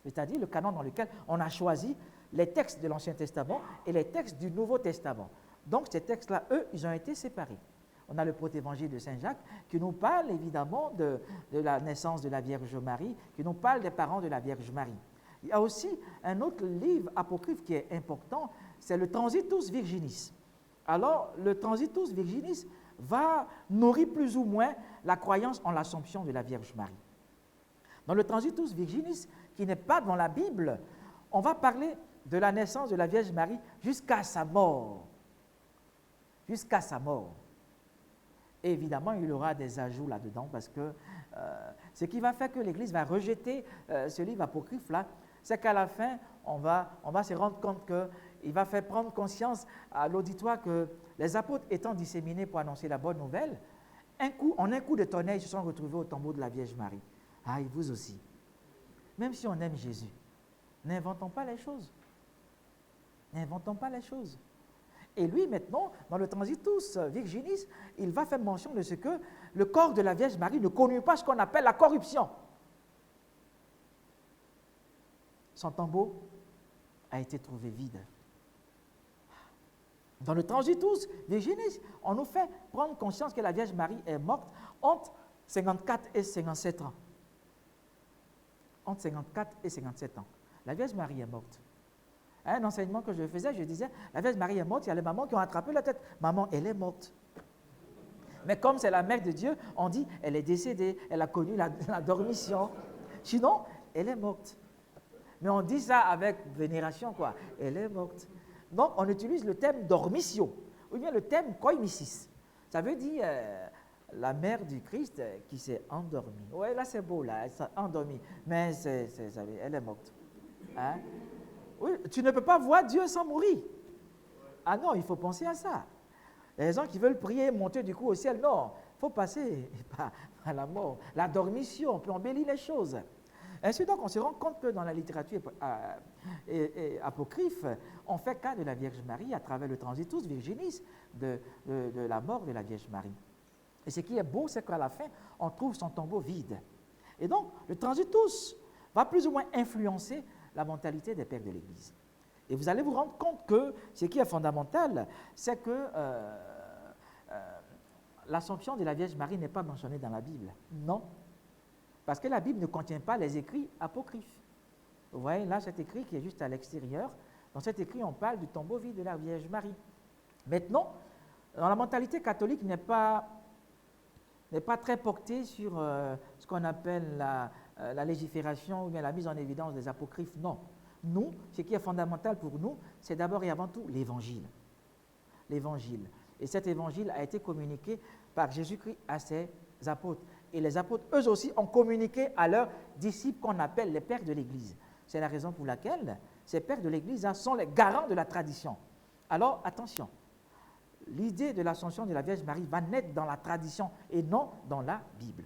C'est-à-dire le canon dans lequel on a choisi les textes de l'Ancien Testament et les textes du Nouveau Testament. Donc ces textes-là, eux, ils ont été séparés. On a le protévangile de Saint Jacques qui nous parle évidemment de la naissance de la Vierge Marie, qui nous parle des parents de la Vierge Marie. Il y a aussi un autre livre apocryphe qui est important, c'est le Transitus Virginis. Alors, le Transitus Virginis va nourrir plus ou moins la croyance en l'Assomption de la Vierge Marie. Dans le Transitus Virginis, qui n'est pas dans la Bible, on va parler de la naissance de la Vierge Marie jusqu'à sa mort. Jusqu'à sa mort. Et évidemment, il y aura des ajouts là-dedans parce que ce qui va faire que l'Église va rejeter ce livre apocryphe-là, c'est qu'à la fin, on va se rendre compte qu'il va faire prendre conscience à l'auditoire que les apôtres étant disséminés pour annoncer la bonne nouvelle, en un coup de tonnerre, ils se sont retrouvés au tombeau de la Vierge Marie. Ah, et vous aussi. Même si on aime Jésus, n'inventons pas les choses. N'inventons pas les choses. Et lui, maintenant, dans le Transitus Virginis, il va faire mention de ce que le corps de la Vierge Marie ne connut pas ce qu'on appelle la corruption. Son tombeau a été trouvé vide. Dans le Transitus Virginis, on nous fait prendre conscience que la Vierge Marie est morte entre 54 et 57 ans. Entre 54 et 57 ans. La Vierge Marie est morte. Un enseignement que je faisais, je disais, la Vierge Marie est morte, il y a les mamans qui ont attrapé la tête. Maman, elle est morte. Mais comme c'est la mère de Dieu, on dit, elle est décédée, elle a connu la dormition. Sinon, elle est morte. Mais on dit ça avec vénération, quoi. Elle est morte. Donc, on utilise le thème dormitio, ou bien le thème koimisis. Ça veut dire la mère du Christ qui s'est endormie. Oui, là, c'est beau, là, elle s'est endormie. Mais elle est morte. Hein? Oui, tu ne peux pas voir Dieu sans mourir. Ah non, il faut penser à ça. Les gens qui veulent prier, monter du coup au ciel, non, il faut passer par la mort. La dormition, on peut embellir les choses. Ainsi donc, on se rend compte que dans la littérature apocryphe, on fait cas de la Vierge Marie à travers le Transitus Virginis de la mort de la Vierge Marie. Et ce qui est beau, c'est qu'à la fin, on trouve son tombeau vide. Et donc, le Transitus va plus ou moins influencer la mentalité des pères de l'Église. Et vous allez vous rendre compte que ce qui est fondamental, c'est que l'Assomption de la Vierge Marie n'est pas mentionnée dans la Bible. Non. Parce que la Bible ne contient pas les écrits apocryphes. Vous voyez, là, cet écrit qui est juste à l'extérieur, dans cet écrit, on parle du tombeau vide de la Vierge Marie. Maintenant, dans la mentalité catholique, n'est pas très portée sur ce qu'on appelle la légifération ou bien la mise en évidence des apocryphes. Non. Nous, ce qui est fondamental pour nous, c'est d'abord et avant tout l'Évangile. L'Évangile. Et cet Évangile a été communiqué par Jésus-Christ à ses apôtres. Et les apôtres, eux aussi, ont communiqué à leurs disciples qu'on appelle les pères de l'Église. C'est la raison pour laquelle ces pères de l'Église sont les garants de la tradition. Alors, attention, l'idée de l'Assomption de la Vierge Marie va naître dans la tradition et non dans la Bible.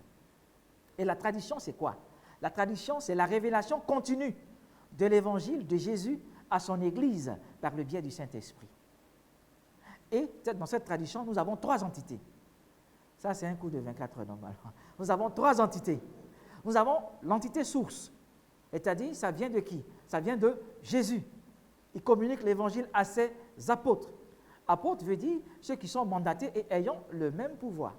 Et la tradition, c'est quoi? La tradition, c'est la révélation continue de l'Évangile de Jésus à son Église par le biais du Saint-Esprit. Et dans cette tradition, nous avons 3 entités. Ça, c'est un coup de 24 heures normalement. Nous avons 3 entités. Nous avons l'entité source, c'est-à-dire, ça vient de qui? Ça vient de Jésus. Il communique l'Évangile à ses apôtres. Apôtres veut dire ceux qui sont mandatés et ayant le même pouvoir.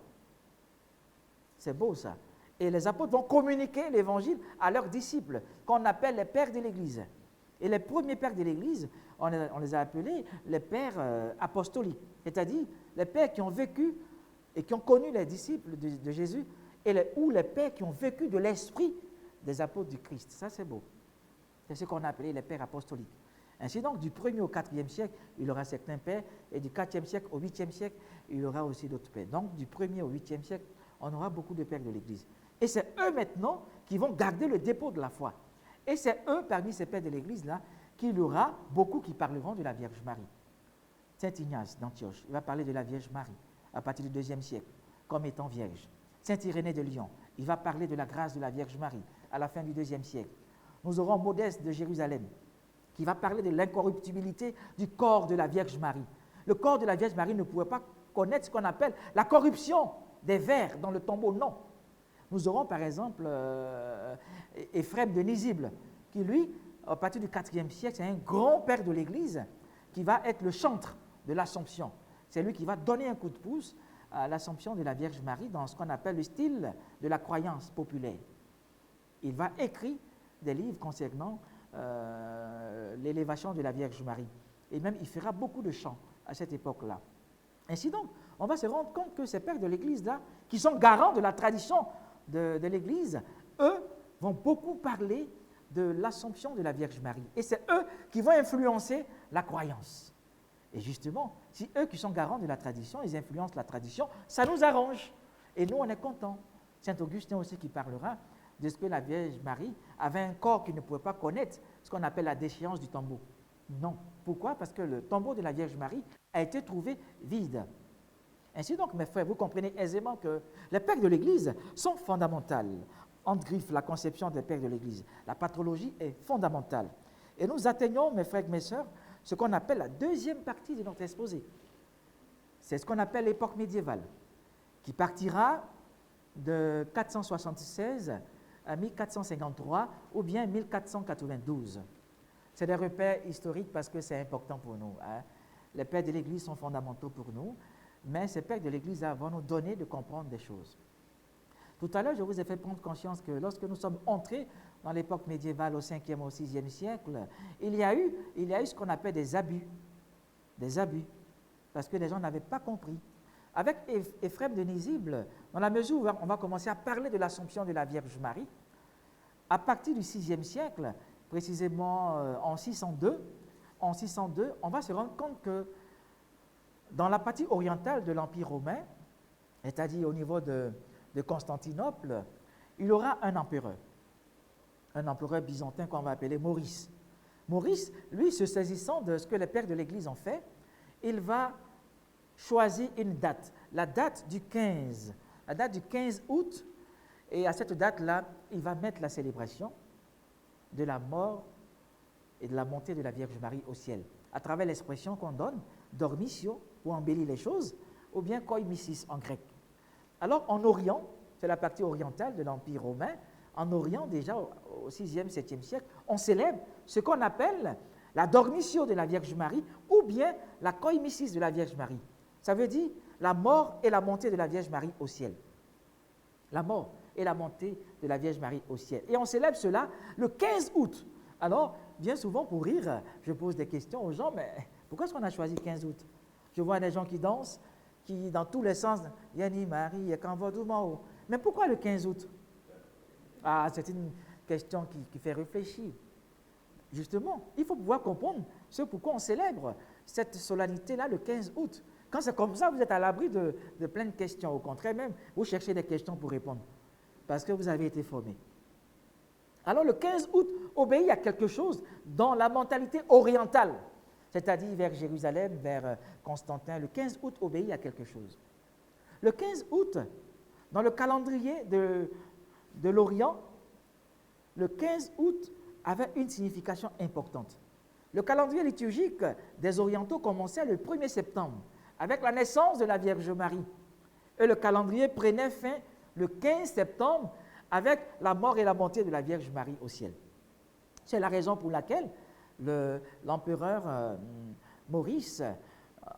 C'est beau ça. Et les apôtres vont communiquer l'évangile à leurs disciples, qu'on appelle les pères de l'Église. Et les premiers pères de l'Église, on les a appelés les pères apostoliques, c'est-à-dire les pères qui ont vécu et qui ont connu les disciples de Jésus, ou les pères qui ont vécu de l'esprit des apôtres du Christ. Ça, c'est beau. C'est ce qu'on a appelé les pères apostoliques. Ainsi donc, du 1er au 4e siècle, il y aura certains pères, et du 4e siècle au 8e siècle, il y aura aussi d'autres pères. Donc, du 1er au 8e siècle, on aura beaucoup de pères de l'Église. Et c'est eux maintenant qui vont garder le dépôt de la foi. Et c'est eux, parmi ces pères de l'Église-là, qu'il y aura beaucoup qui parleront de la Vierge Marie. Saint Ignace d'Antioche, il va parler de la Vierge Marie à partir du 2e siècle, comme étant vierge. Saint Irénée de Lyon, il va parler de la grâce de la Vierge Marie à la fin du 2e siècle. Nous aurons Modeste de Jérusalem, qui va parler de l'incorruptibilité du corps de la Vierge Marie. Le corps de la Vierge Marie ne pouvait pas connaître ce qu'on appelle la corruption des vers dans le tombeau, non. Nous aurons par exemple Éphrem de Nisible, qui lui, à partir du 4e siècle, c'est un grand père de l'Église qui va être le chantre de l'Assomption. C'est lui qui va donner un coup de pouce à l'Assomption de la Vierge Marie dans ce qu'on appelle le style de la croyance populaire. Il va écrire des livres concernant l'élévation de la Vierge Marie. Et même, il fera beaucoup de chants à cette époque-là. Ainsi donc, on va se rendre compte que ces pères de l'Église-là, qui sont garants de la tradition de l'Église, eux vont beaucoup parler de l'Assomption de la Vierge Marie. Et c'est eux qui vont influencer la croyance. Et justement, si eux qui sont garants de la tradition, ils influencent la tradition, ça nous arrange. Et nous, on est contents. Saint Augustin aussi qui parlera de ce que la Vierge Marie avait un corps qui ne pouvait pas connaître, ce qu'on appelle la déchéance du tombeau. Non. Pourquoi? Parce que le tombeau de la Vierge Marie a été trouvé vide. Ainsi donc, mes frères, vous comprenez aisément que les pères de l'Église sont fondamentales. Entre griffes, la conception des pères de l'Église. La patrologie est fondamentale. Et nous atteignons, mes frères et mes sœurs, ce qu'on appelle la deuxième partie de notre exposé. C'est ce qu'on appelle l'époque médiévale, qui partira de 476 à 1453 ou bien 1492. C'est des repères historiques parce que c'est important pour nous. Hein. Les pères de l'Église sont fondamentaux pour nous, mais ces pères de l'Église vont nous donner de comprendre des choses. Tout à l'heure, je vous ai fait prendre conscience que lorsque nous sommes entrés dans l'époque médiévale au 5e au 6e siècle, il y a eu ce qu'on appelle des abus, parce que les gens n'avaient pas compris. Avec Éphrem de Nisible, dans la mesure où on va commencer à parler de l'Assomption de la Vierge Marie, à partir du 6e siècle, précisément en 602, on va se rendre compte que dans la partie orientale de l'Empire romain, c'est-à-dire au niveau de Constantinople, il y aura un empereur byzantin qu'on va appeler Maurice. Maurice, lui, se saisissant de ce que les pères de l'Église ont fait, il va choisir une date, la date du 15 août, et à cette date-là, il va mettre la célébration de la mort et de la montée de la Vierge Marie au ciel, à travers l'expression qu'on donne, dormitio, pour embellir les choses, ou bien koimisis en grec. Alors, en Orient, c'est la partie orientale de l'Empire romain, en Orient, déjà au 6e, 7e siècle, on célèbre ce qu'on appelle la dormitio de la Vierge Marie ou bien la koimisis de la Vierge Marie. Ça veut dire la mort et la montée de la Vierge Marie au ciel. La mort et la montée de la Vierge Marie au ciel. Et on célèbre cela le 15 août. Alors, bien souvent, pour rire, je pose des questions aux gens, mais pourquoi est-ce qu'on a choisi 15 août? Je vois des gens qui dansent, qui, dans tous les sens, Yanni Marie, Kanvodumao. Mais pourquoi le 15 août? Ah, c'est une question qui fait réfléchir. Justement, il faut pouvoir comprendre ce pourquoi on célèbre cette solennité-là le 15 août. Quand c'est comme ça, vous êtes à l'abri de plein de questions. Au contraire, même, vous cherchez des questions pour répondre, parce que vous avez été formé. Alors, le 15 août obéit à quelque chose dans la mentalité orientale, c'est-à-dire vers Jérusalem, vers Constantin. Le 15 août obéit à quelque chose. Le 15 août, dans le calendrier de l'Orient, le 15 août avait une signification importante. Le calendrier liturgique des Orientaux commençait le 1er septembre, avec la naissance de la Vierge Marie. Et le calendrier prenait fin le 15 septembre, avec la mort et la montée de la Vierge Marie au ciel. C'est la raison pour laquelle l'empereur Maurice,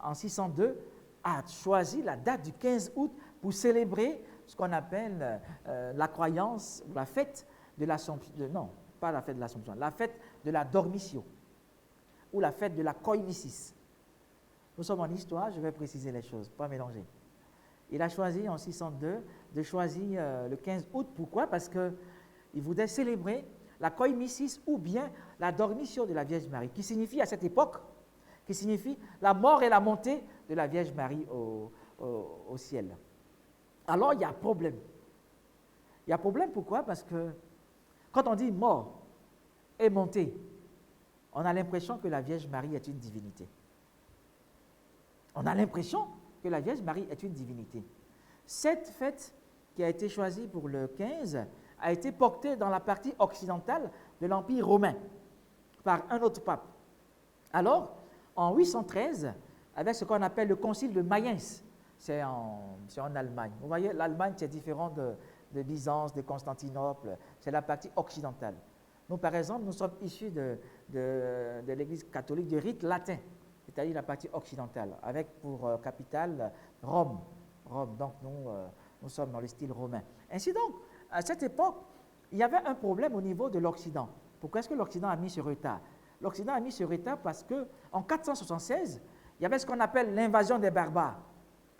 en 602, a choisi la date du 15 août pour célébrer ce qu'on appelle la croyance, ou la fête de l'Assomption, non, pas la fête de l'Assomption, la fête de la Dormitio, ou la fête de la Koimisis. Nous sommes en histoire, je vais préciser les choses, pas mélanger. Il a choisi en 602 de choisir le 15 août. Pourquoi? Parce qu'il voulait célébrer la Koimisis ou bien la Dormitio de la Vierge Marie, qui signifie à cette époque, qui signifie la mort et la montée de la Vierge Marie au ciel. Alors il y a problème. Il y a problème pourquoi? Parce que quand on dit mort et montée, on a l'impression que la Vierge Marie est une divinité. On a l'impression que la Vierge Marie est une divinité. Cette fête qui a été choisie pour le 15 a été portée dans la partie occidentale de l'Empire romain par un autre pape. Alors, en 813, avec ce qu'on appelle le concile de Mayence, c'est en Allemagne. Vous voyez, l'Allemagne, c'est différent de Byzance, de Constantinople, c'est la partie occidentale. Nous, par exemple, nous sommes issus de l'Église catholique de rite latin, c'est-à-dire la partie occidentale, avec pour capitale Rome. Donc, nous sommes dans le style romain. Ainsi donc, à cette époque, il y avait un problème au niveau de l'Occident. Pourquoi est-ce que l'Occident a mis ce retard? L'Occident a mis ce retard parce qu'en 476, il y avait ce qu'on appelle l'invasion des barbares.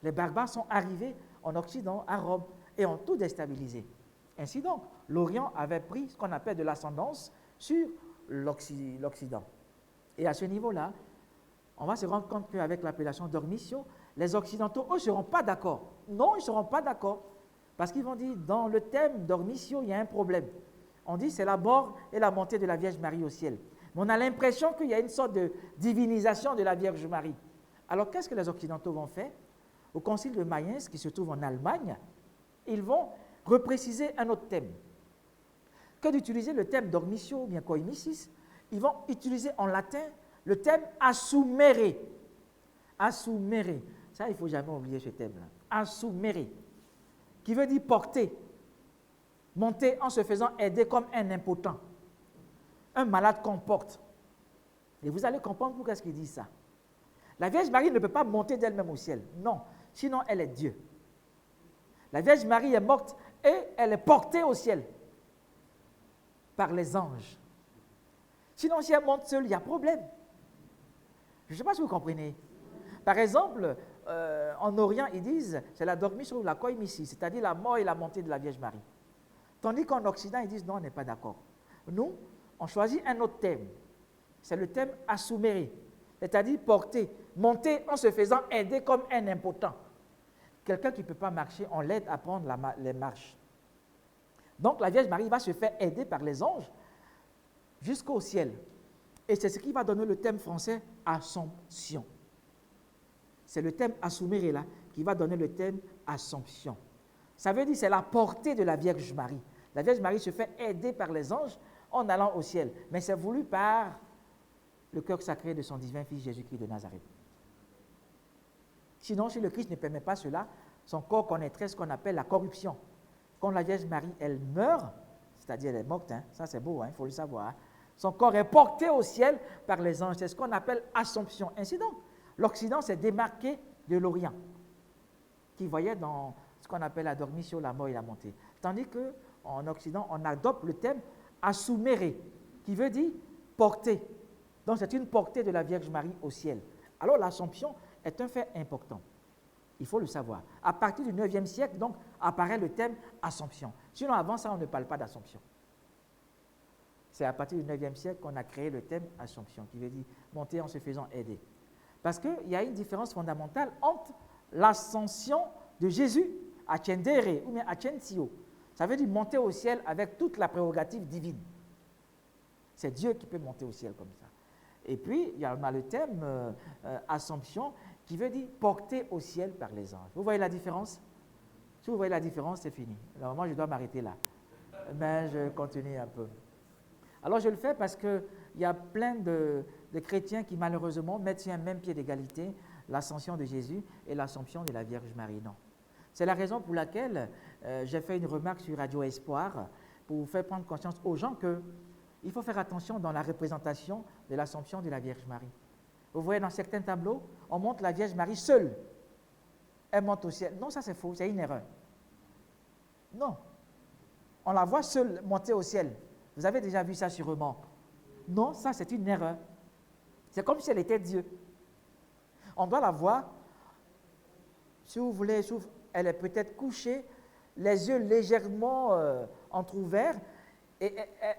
Les barbares sont arrivés en Occident, à Rome, et ont tout déstabilisé. Ainsi donc, l'Orient avait pris ce qu'on appelle de l'ascendance sur l'Occident. Et à ce niveau-là, on va se rendre compte qu'avec l'appellation Dormitio, les Occidentaux, eux, ne seront pas d'accord. Non, ils ne seront pas d'accord. Parce qu'ils vont dire, dans le thème Dormitio, il y a un problème. On dit c'est la mort et la montée de la Vierge Marie au ciel. Mais on a l'impression qu'il y a une sorte de divinisation de la Vierge Marie. Alors, qu'est-ce que les Occidentaux vont faire? Au concile de Mayence, qui se trouve en Allemagne, ils vont repréciser un autre thème. Que d'utiliser le thème Dormitio ou bien Koimisis, ils vont utiliser en latin le thème assumere. Assumere. Ça, il ne faut jamais oublier ce thème-là. Assumere. Qui veut dire porter. Monter en se faisant aider comme un impotent. Un malade qu'on porte. Et vous allez comprendre pourquoi est-ce qu'il dit ça. La Vierge Marie ne peut pas monter d'elle-même au ciel. Non. Sinon, elle est Dieu. La Vierge Marie est morte et elle est portée au ciel par les anges. Sinon, si elle monte seule, il y a problème. Je ne sais pas si vous comprenez. Par exemple, en Orient, ils disent c'est la Dormitio ou la Koimisis, c'est-à-dire la mort et la montée de la Vierge Marie. Tandis qu'en Occident, ils disent non, on n'est pas d'accord. Nous, on choisit un autre thème. C'est le thème assumere, c'est-à-dire porter, monter en se faisant aider comme un impotent. Quelqu'un qui ne peut pas marcher, on l'aide à prendre les marches. Donc la Vierge Marie va se faire aider par les anges jusqu'au ciel. Et c'est ce qui va donner le thème français Assomption. C'est le thème assumere là qui va donner le thème Assomption. Ça veut dire c'est la portée de la Vierge Marie. La Vierge Marie se fait aider par les anges en allant au ciel. Mais c'est voulu par le cœur sacré de son divin Fils Jésus-Christ de Nazareth. Sinon, si le Christ ne permet pas cela, son corps connaîtrait ce qu'on appelle la corruption. Quand la Vierge Marie, elle meurt, c'est-à-dire elle est morte, hein, ça c'est beau, il faut le savoir, hein, son corps est porté au ciel par les anges. C'est ce qu'on appelle Assomption. Ainsi donc, l'Occident s'est démarqué de l'Orient, qui voyait dans ce qu'on appelle la Dormitio, la mort et la montée. Tandis qu'en Occident, on adopte le thème assumere, qui veut dire porter. Donc c'est une portée de la Vierge Marie au ciel. Alors l'Assomption est un fait important. Il faut le savoir. À partir du 9e siècle, donc, apparaît le thème Assomption. Sinon, avant ça, on ne parle pas d'Assomption. C'est à partir du 9e siècle qu'on a créé le thème Assomption, qui veut dire monter en se faisant aider. Parce qu'il y a une différence fondamentale entre l'ascension de Jésus, ascendere, ou bien ascensio. Ça veut dire monter au ciel avec toute la prérogative divine. C'est Dieu qui peut monter au ciel comme ça. Et puis, il y a le thème Assomption, qui veut dire porter au ciel par les anges. Vous voyez la différence? Si vous voyez la différence, c'est fini. Alors moi, je dois m'arrêter là. Mais je continue un peu. Alors, je le fais parce qu'il y a plein de chrétiens qui, malheureusement, mettent sur un même pied d'égalité l'ascension de Jésus et l'assomption de la Vierge Marie. Non. C'est la raison pour laquelle j'ai fait une remarque sur Radio Espoir pour vous faire prendre conscience aux gens qu'il faut faire attention dans la représentation de l'assomption de la Vierge Marie. Vous voyez dans certains tableaux, on montre la Vierge Marie seule. Elle monte au ciel. Non, ça c'est faux, c'est une erreur. Non. On la voit seule monter au ciel. Vous avez déjà vu ça sûrement. Non, ça c'est une erreur. C'est comme si elle était Dieu. On doit la voir, si vous voulez, elle est peut-être couchée, les yeux légèrement entrouverts, et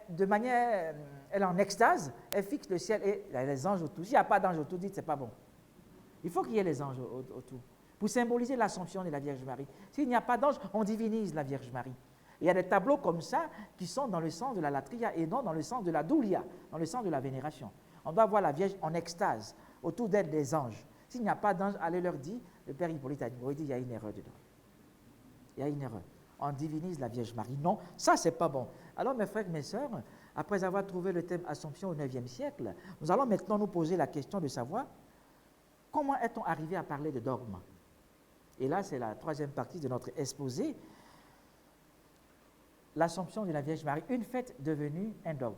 de manière, elle est en extase, elle fixe le ciel et il y a les anges autour. S'il n'y a pas d'anges autour, dites, c'est pas bon. Il faut qu'il y ait les anges autour, pour symboliser l'Assomption de la Vierge Marie. S'il n'y a pas d'anges, on divinise la Vierge Marie. Il y a des tableaux comme ça qui sont dans le sens de la latria et non dans le sens de la doulia, dans le sens de la vénération. On doit voir la Vierge en extase, autour d'elle des anges. S'il n'y a pas d'anges, allez leur dire, le Père Hippolyte a dit, il y a une erreur dedans. Il y a une erreur. On divinise la Vierge Marie. Non, ça c'est pas bon. Alors mes frères, mes sœurs, après avoir trouvé le thème Assomption au IXe siècle, nous allons maintenant nous poser la question de savoir comment est-on arrivé à parler de dogme. Et là, c'est la troisième partie de notre exposé. L'Assomption de la Vierge Marie, une fête devenue un dogme.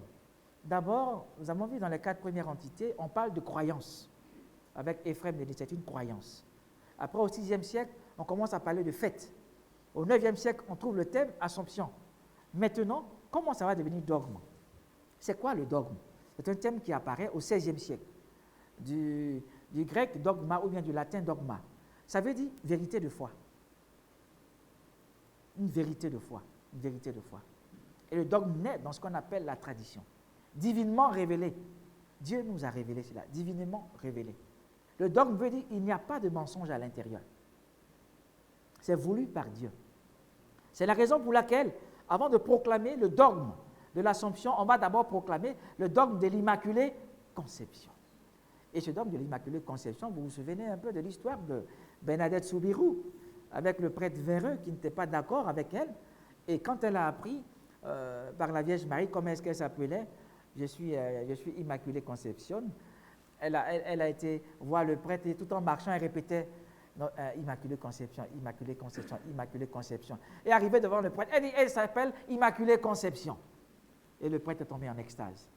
D'abord, nous avons vu dans les 4 premières entités, on parle de croyance. Avec Éphrem, c'est une croyance. Après, au VIe siècle, on commence à parler de fête. Au IXe siècle, on trouve le thème Assomption. Maintenant, comment ça va devenir dogme? C'est quoi le dogme? C'est un thème qui apparaît au XVIe siècle. Du grec dogma ou bien du latin dogma. Ça veut dire vérité de foi. Une vérité de foi. Une vérité de foi. Et le dogme naît dans ce qu'on appelle la tradition. Divinement révélé. Dieu nous a révélé cela, divinement révélé. Le dogme veut dire qu'il n'y a pas de mensonge à l'intérieur. C'est voulu par Dieu. C'est la raison pour laquelle, avant de proclamer le dogme de l'Assomption, on va d'abord proclamer le dogme de l'Immaculée Conception. Et ce dogme de l'Immaculée Conception, vous vous souvenez un peu de l'histoire de Bernadette Soubirous, avec le prêtre véreux qui n'était pas d'accord avec elle. Et quand elle a appris par la Vierge Marie, comment est-ce qu'elle s'appelait, je suis Immaculée Conception, elle a été voir le prêtre et tout en marchant, elle répétait Immaculée Conception, Immaculée Conception, Immaculée Conception. Et arrivée devant le prêtre, elle dit, elle s'appelle Immaculée Conception. Et le prêtre est tombé en extase.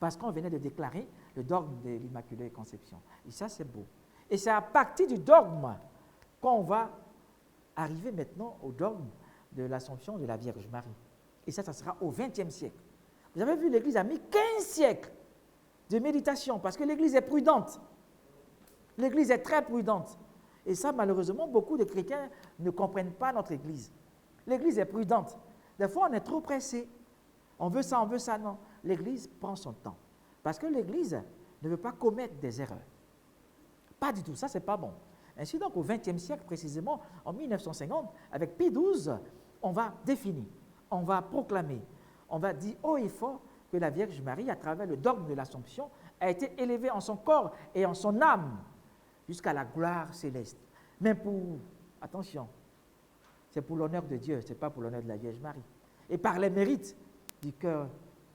Parce qu'on venait de déclarer le dogme de l'Immaculée Conception. Et ça, c'est beau. Et c'est à partir du dogme qu'on va arriver maintenant au dogme de l'Assomption de la Vierge Marie. Et ça sera au XXe siècle. Vous avez vu, l'Église a mis 15 siècles de méditation parce que l'Église est prudente. L'Église est très prudente. Et ça, malheureusement, beaucoup de chrétiens ne comprennent pas notre Église. L'Église est prudente. Des fois, on est trop pressé. On veut ça, non. L'Église prend son temps. Parce que l'Église ne veut pas commettre des erreurs. Pas du tout, ça, c'est pas bon. Ainsi donc, au XXe siècle, précisément, en 1950, avec Pie XII, on va définir, on va proclamer, on va dire haut et fort que la Vierge Marie, à travers le dogme de l'Assomption, a été élevée en son corps et en son âme jusqu'à la gloire céleste. Mais pour, attention, c'est pour l'honneur de Dieu, ce n'est pas pour l'honneur de la Vierge Marie. Et par les mérites du cœur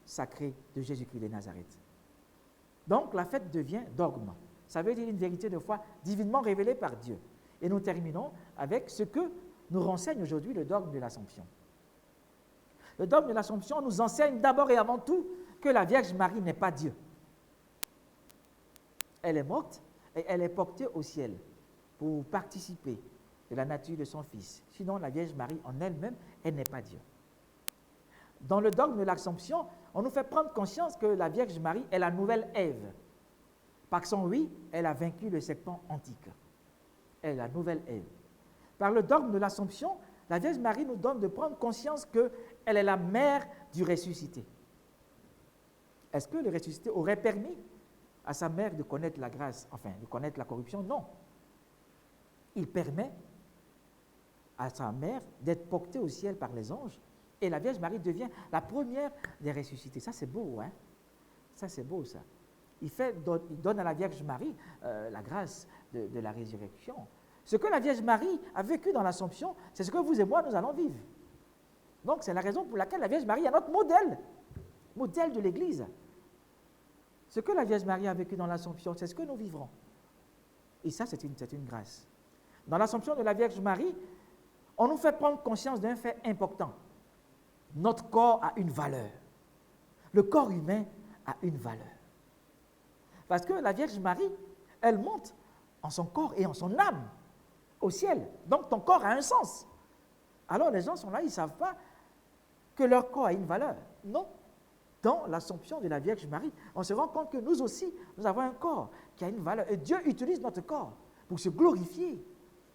sacré de Jésus-Christ de Nazareth. Donc, la fête devient dogme. Ça veut dire une vérité de foi divinement révélée par Dieu. Et nous terminons avec ce que nous renseigne aujourd'hui le dogme de l'Assomption. Le dogme de l'Assomption nous enseigne d'abord et avant tout que la Vierge Marie n'est pas Dieu. Elle est morte et elle est portée au ciel pour participer de la nature de son Fils. Sinon, la Vierge Marie en elle-même, elle n'est pas Dieu. Dans le dogme de l'Assomption, on nous fait prendre conscience que la Vierge Marie est la nouvelle Ève. Par son oui, elle a vaincu le serpent antique. Elle est la nouvelle Ève. Par le dogme de l'Assomption, la Vierge Marie nous donne de prendre conscience qu'elle est la mère du ressuscité. Est-ce que le ressuscité aurait permis à sa mère de connaître la grâce, enfin, de connaître la corruption? Non. Il permet à sa mère d'être portée au ciel par les anges et la Vierge Marie devient la première des ressuscités. Ça, c'est beau, hein? Ça, c'est beau, ça. Il donne à la Vierge Marie la grâce de la résurrection. Ce que la Vierge Marie a vécu dans l'Assomption, c'est ce que vous et moi, nous allons vivre. Donc, c'est la raison pour laquelle la Vierge Marie est notre modèle de l'Église. Ce que la Vierge Marie a vécu dans l'Assomption, c'est ce que nous vivrons. Et ça, c'est une grâce. Dans l'Assomption de la Vierge Marie, on nous fait prendre conscience d'un fait important. Notre corps a une valeur. Le corps humain a une valeur. Parce que la Vierge Marie, elle monte en son corps et en son âme au ciel. Donc ton corps a un sens. Alors les gens sont là, ils ne savent pas que leur corps a une valeur. Non. Dans l'Assomption de la Vierge Marie, on se rend compte que nous aussi, nous avons un corps qui a une valeur. Et Dieu utilise notre corps pour se glorifier.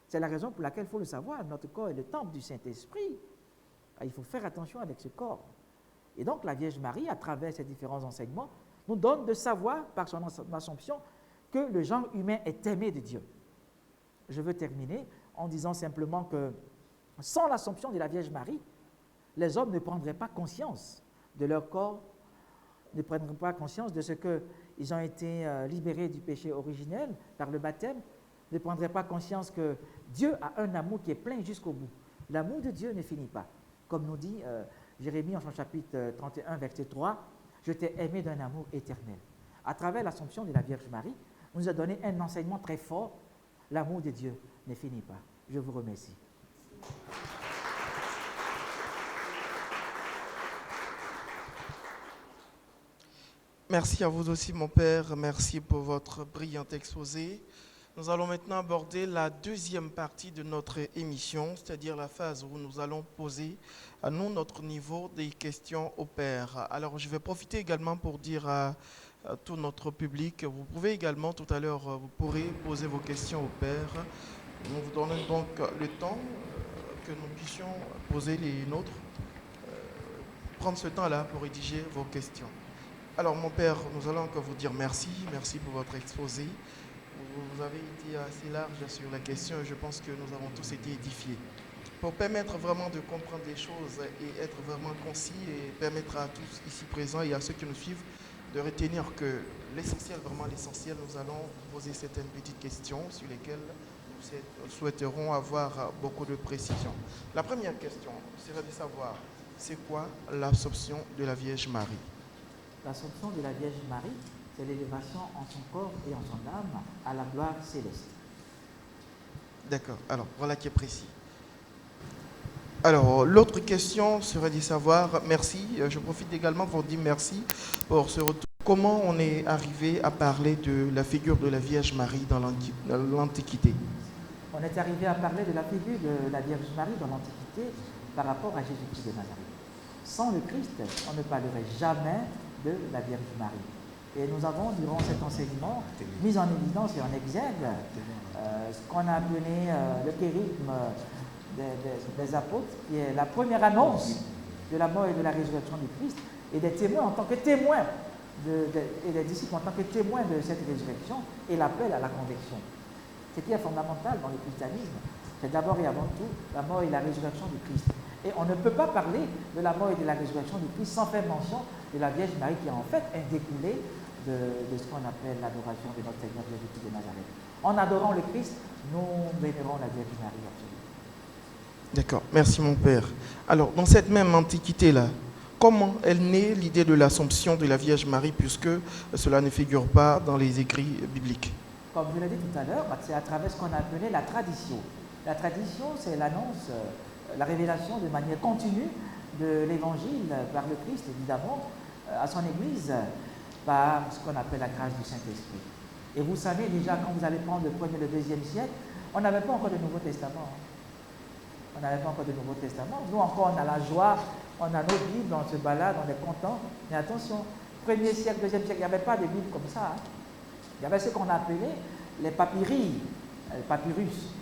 C'est la raison pour laquelle il faut le savoir, notre corps est le temple du Saint-Esprit. Il faut faire attention avec ce corps. Et donc la Vierge Marie, à travers ces différents enseignements, nous donne de savoir, par son Assomption, que le genre humain est aimé de Dieu. Je veux terminer en disant simplement que sans l'Assomption de la Vierge Marie, les hommes ne prendraient pas conscience de leur corps, ne prendront pas conscience de ce qu'ils ont été libérés du péché originel par le baptême, ne prendraient pas conscience que Dieu a un amour qui est plein jusqu'au bout. L'amour de Dieu ne finit pas. Comme nous dit Jérémie en son chapitre 31, verset 3, « Je t'ai aimé d'un amour éternel ». À travers l'Assomption de la Vierge Marie, on nous a donné un enseignement très fort. L'amour de Dieu ne finit pas. Je vous remercie. Merci à vous aussi, mon Père. Merci pour votre brillant exposé. Nous allons maintenant aborder la deuxième partie de notre émission, c'est-à-dire la phase où nous allons poser à nous, notre niveau, des questions au Père. Alors, je vais profiter également pour dire à tout notre public, vous pouvez également, tout à l'heure, vous pourrez poser vos questions au Père. Nous vous donnons donc le temps que nous puissions poser les nôtres, prendre ce temps-là pour rédiger vos questions. Alors, mon Père, nous allons encore vous dire merci. Merci pour votre exposé. Vous avez été assez large sur la question et je pense que nous avons tous été édifiés. Pour permettre vraiment de comprendre les choses et être vraiment concis et permettre à tous ici présents et à ceux qui nous suivent de retenir que l'essentiel, vraiment l'essentiel, nous allons poser certaines petites questions sur lesquelles nous souhaiterons avoir beaucoup de précision. La première question serait de savoir, c'est quoi l'Assomption de la Vierge Marie? L'Assomption de la Vierge Marie, c'est l'élévation en son corps et en son âme à la gloire céleste. D'accord, alors voilà qui est précis. Alors, l'autre question serait de savoir, merci, je profite également pour dire merci pour ce retour. Comment on est arrivé à parler de la figure de la Vierge Marie dans l'Antiquité? On est arrivé à parler de la figure de la Vierge Marie dans l'Antiquité par rapport à Jésus-Christ de Nazareth. Sans le Christ, on ne parlerait jamais de la Vierge Marie. Et nous avons, durant cet enseignement, mis en évidence et en exergue ce qu'on a appelé le kérigme des apôtres, qui est la première annonce de la mort et de la résurrection du Christ, et des témoins en tant que témoins, et des disciples en tant que témoins de cette résurrection, et l'appel à la conviction. Ce qui est fondamental dans le christianisme, c'est d'abord et avant tout la mort et la résurrection du Christ. Et on ne peut pas parler de la mort et de la résurrection du Christ sans faire mention de la Vierge Marie, qui en fait est découlée de ce qu'on appelle l'adoration de notre Seigneur Jésus-Christ de Nazareth. En adorant le Christ, nous vénérons la Vierge Marie absolument. D'accord, merci mon Père. Alors, dans cette même Antiquité-là, comment est née l'idée de l'Assomption de la Vierge Marie, puisque cela ne figure pas dans les écrits bibliques? Comme je l'ai dit tout à l'heure, c'est à travers ce qu'on a appelé la tradition. La tradition, c'est l'annonce, la révélation de manière continue de l'Évangile par le Christ, évidemment, à son Église, par ce qu'on appelle la grâce du Saint-Esprit. Et vous savez déjà, quand vous allez prendre le 1er et le 2e siècle, on n'avait pas encore de Nouveau Testament. On n'avait pas encore de Nouveau Testament. Nous encore, on a la joie, on a nos Bibles, on se balade, on est content. Mais attention, 1er siècle, 2e siècle, il n'y avait pas de Bible comme ça. Il y avait ce qu'on appelait les papyri, les papyrus.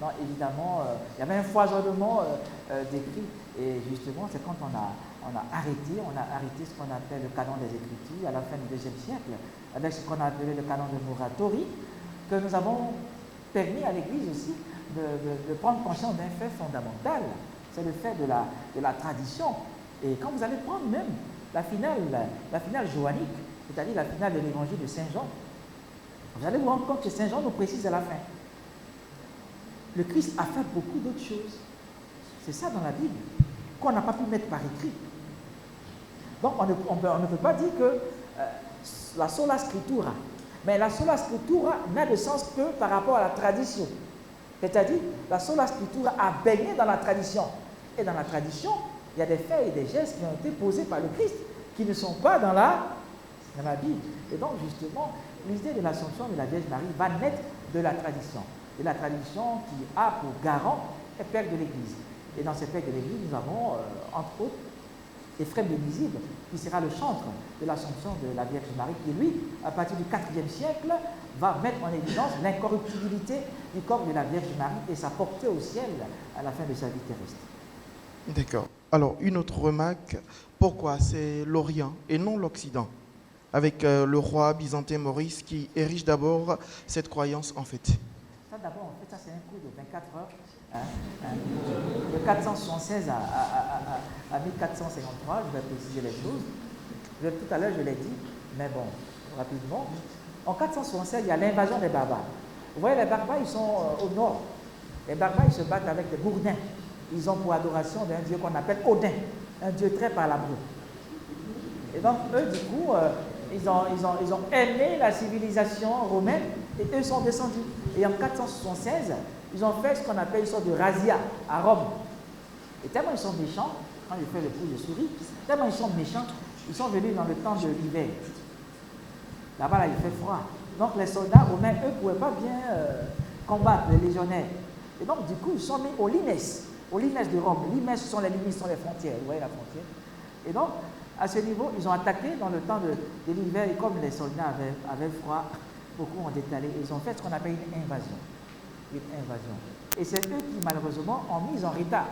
Donc, évidemment, il y avait un foisonnement d'écrits. Et justement, c'est quand on a arrêté ce qu'on appelle le canon des Écritures à la fin du 2e siècle, avec ce qu'on a appelé le canon de Muratori, que nous avons permis à l'Église aussi de prendre conscience d'un fait fondamental. C'est le fait de la tradition. Et quand vous allez prendre même la finale joannique, c'est-à-dire la finale de l'évangile de Saint Jean, vous allez vous rendre compte que Saint Jean nous précise à la fin. Le Christ a fait beaucoup d'autres choses. C'est ça dans la Bible, qu'on n'a pas pu mettre par écrit. Donc on ne peut pas dire que la sola scriptura, mais la sola scriptura n'a de sens que par rapport à la tradition. C'est-à-dire, la sola scriptura a baigné dans la tradition. Et dans la tradition, il y a des faits et des gestes qui ont été posés par le Christ, qui ne sont pas dans la Bible. Et donc, justement, l'idée de l'Assomption de la Vierge Marie va naître de la tradition. De la tradition qui a pour garant le Père de l'Église. Et dans ces fêtes de l'Église, nous avons, entre autres, Éphrem de Nisibe, qui sera le chantre de l'Assomption de la Vierge Marie, qui lui, à partir du IVe siècle, va mettre en évidence l'incorruptibilité du corps de la Vierge Marie et sa portée au ciel à la fin de sa vie terrestre. D'accord. Alors, une autre remarque, pourquoi c'est l'Orient et non l'Occident, avec le roi byzantin Maurice qui érige d'abord cette croyance en fait? Ça d'abord, en fait, ça c'est un cours de 24 heures, de 476 à 1453, je vais préciser les choses. Tout à l'heure, je l'ai dit, mais bon, rapidement. En 476, il y a l'invasion des barbares. Vous voyez, les barbares, ils sont au nord. Les barbares, ils se battent avec des gourdins. Ils ont pour adoration d'un dieu qu'on appelle Odin, un dieu très palabreux. Et donc, eux, du coup, ils ont aimé la civilisation romaine et eux sont descendus. Et en 476, ils ont fait ce qu'on appelle une sorte de razzia à Rome. Et tellement ils sont méchants, quand je fais le coup, je souris, tellement ils sont méchants, ils sont venus dans le temps de l'hiver. Là-bas, là, il fait froid. Donc les soldats romains, eux, ne pouvaient pas bien combattre les légionnaires. Et donc, du coup, ils sont mis aux limes de Rome. Les limes, ce sont les limites, ce sont les frontières. Vous voyez la frontière? Et donc, à ce niveau, ils ont attaqué dans le temps de l'hiver. Et comme les soldats avaient froid, beaucoup ont détalé. Ils ont fait ce qu'on appelle une invasion. Et c'est eux qui, malheureusement, ont mis en retard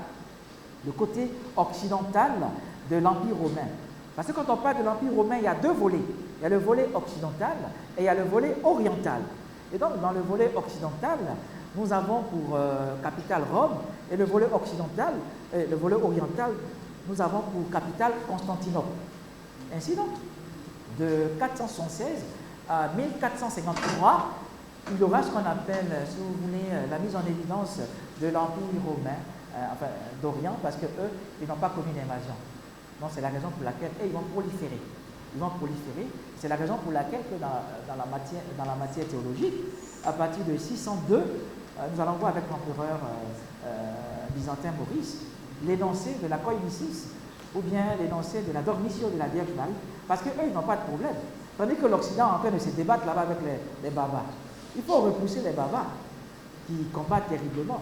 le côté occidental de l'Empire romain. Parce que quand on parle de l'Empire romain, il y a deux volets. Il y a le volet occidental et il y a le volet oriental. Et donc, dans le volet occidental, nous avons pour capitale Rome, et le volet occidental, le volet oriental, nous avons pour capitale Constantinople. Ainsi donc, de 476 à 1453, il y aura ce qu'on appelle, si vous voulez, la mise en évidence de l'Empire romain, enfin d'Orient, parce qu'eux, ils n'ont pas commis d'invasion. Donc c'est la raison pour laquelle ils vont proliférer. Ils vont proliférer. C'est la raison pour laquelle que dans la matière théologique, à partir de 602, nous allons voir avec l'empereur byzantin Maurice l'énoncé de la koimisis ou bien l'énoncé de la dormitio de la Vierge Marie, parce qu'eux, ils n'ont pas de problème. Tandis que l'Occident est en train de se débattre là-bas avec les barbares. Il faut repousser les barbares qui combattent terriblement.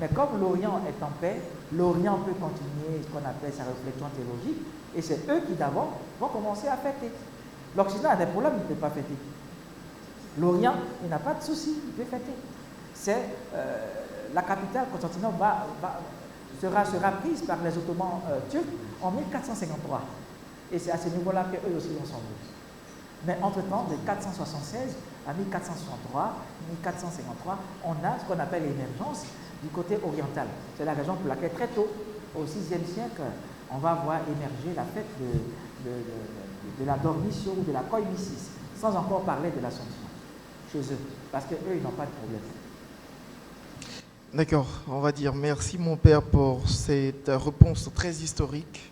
Mais comme l'Orient est en paix, l'Orient peut continuer ce qu'on appelle sa réflexion théologique, et c'est eux qui d'abord vont commencer à fêter. L'Occident a des problèmes, il ne peut pas fêter. L'Orient, il n'a pas de souci, il peut fêter. C'est la capitale, Constantinople, sera prise par les Ottomans turcs en 1453. Et c'est à ce niveau-là qu'eux aussi vont s'en venir. Mais entre-temps, de 476 à 1463, 1453, on a ce qu'on appelle l'émergence du côté oriental. C'est la raison pour laquelle très tôt, au VIe siècle, on va voir émerger la fête de la dormitio ou de la koimisis, sans encore parler de l'Assomption chez eux, parce qu'eux, ils n'ont pas de problème. D'accord, on va dire merci mon père pour cette réponse très historique.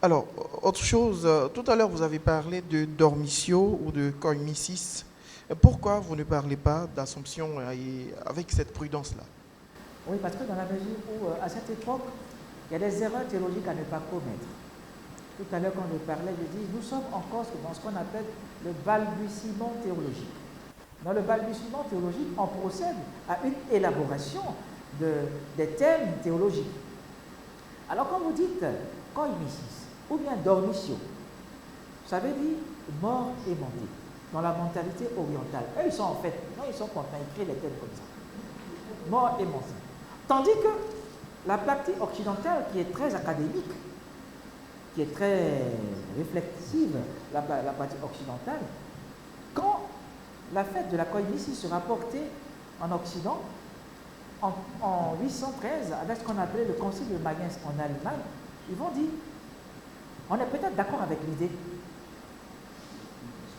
Alors, autre chose, tout à l'heure vous avez parlé de dormitio ou de koimisis. Pourquoi vous ne parlez pas d'Assomption avec cette prudence-là? Oui, parce que dans la mesure où, à cette époque, il y a des erreurs théologiques à ne pas commettre. Tout à l'heure, quand je parlais, je dis, nous sommes encore dans ce qu'on appelle le balbutiement théologique. Dans le balbutiement théologique, on procède à une élaboration des thèmes théologiques. Alors, quand vous dites koimisis ou bien dormitio, ça veut dire mort et montée. Dans la mentalité orientale, eux, ils sont en fait, non, ils sont contents, ils créent les thèmes comme ça. Mort et montée. Tandis que la partie occidentale, qui est très académique, qui est très réflexive, la partie occidentale, quand la fête de la koimisis sera portée en Occident, en 813, avec ce qu'on appelait le concile de Mayence en Allemagne, ils vont dire, on est peut-être d'accord avec l'idée,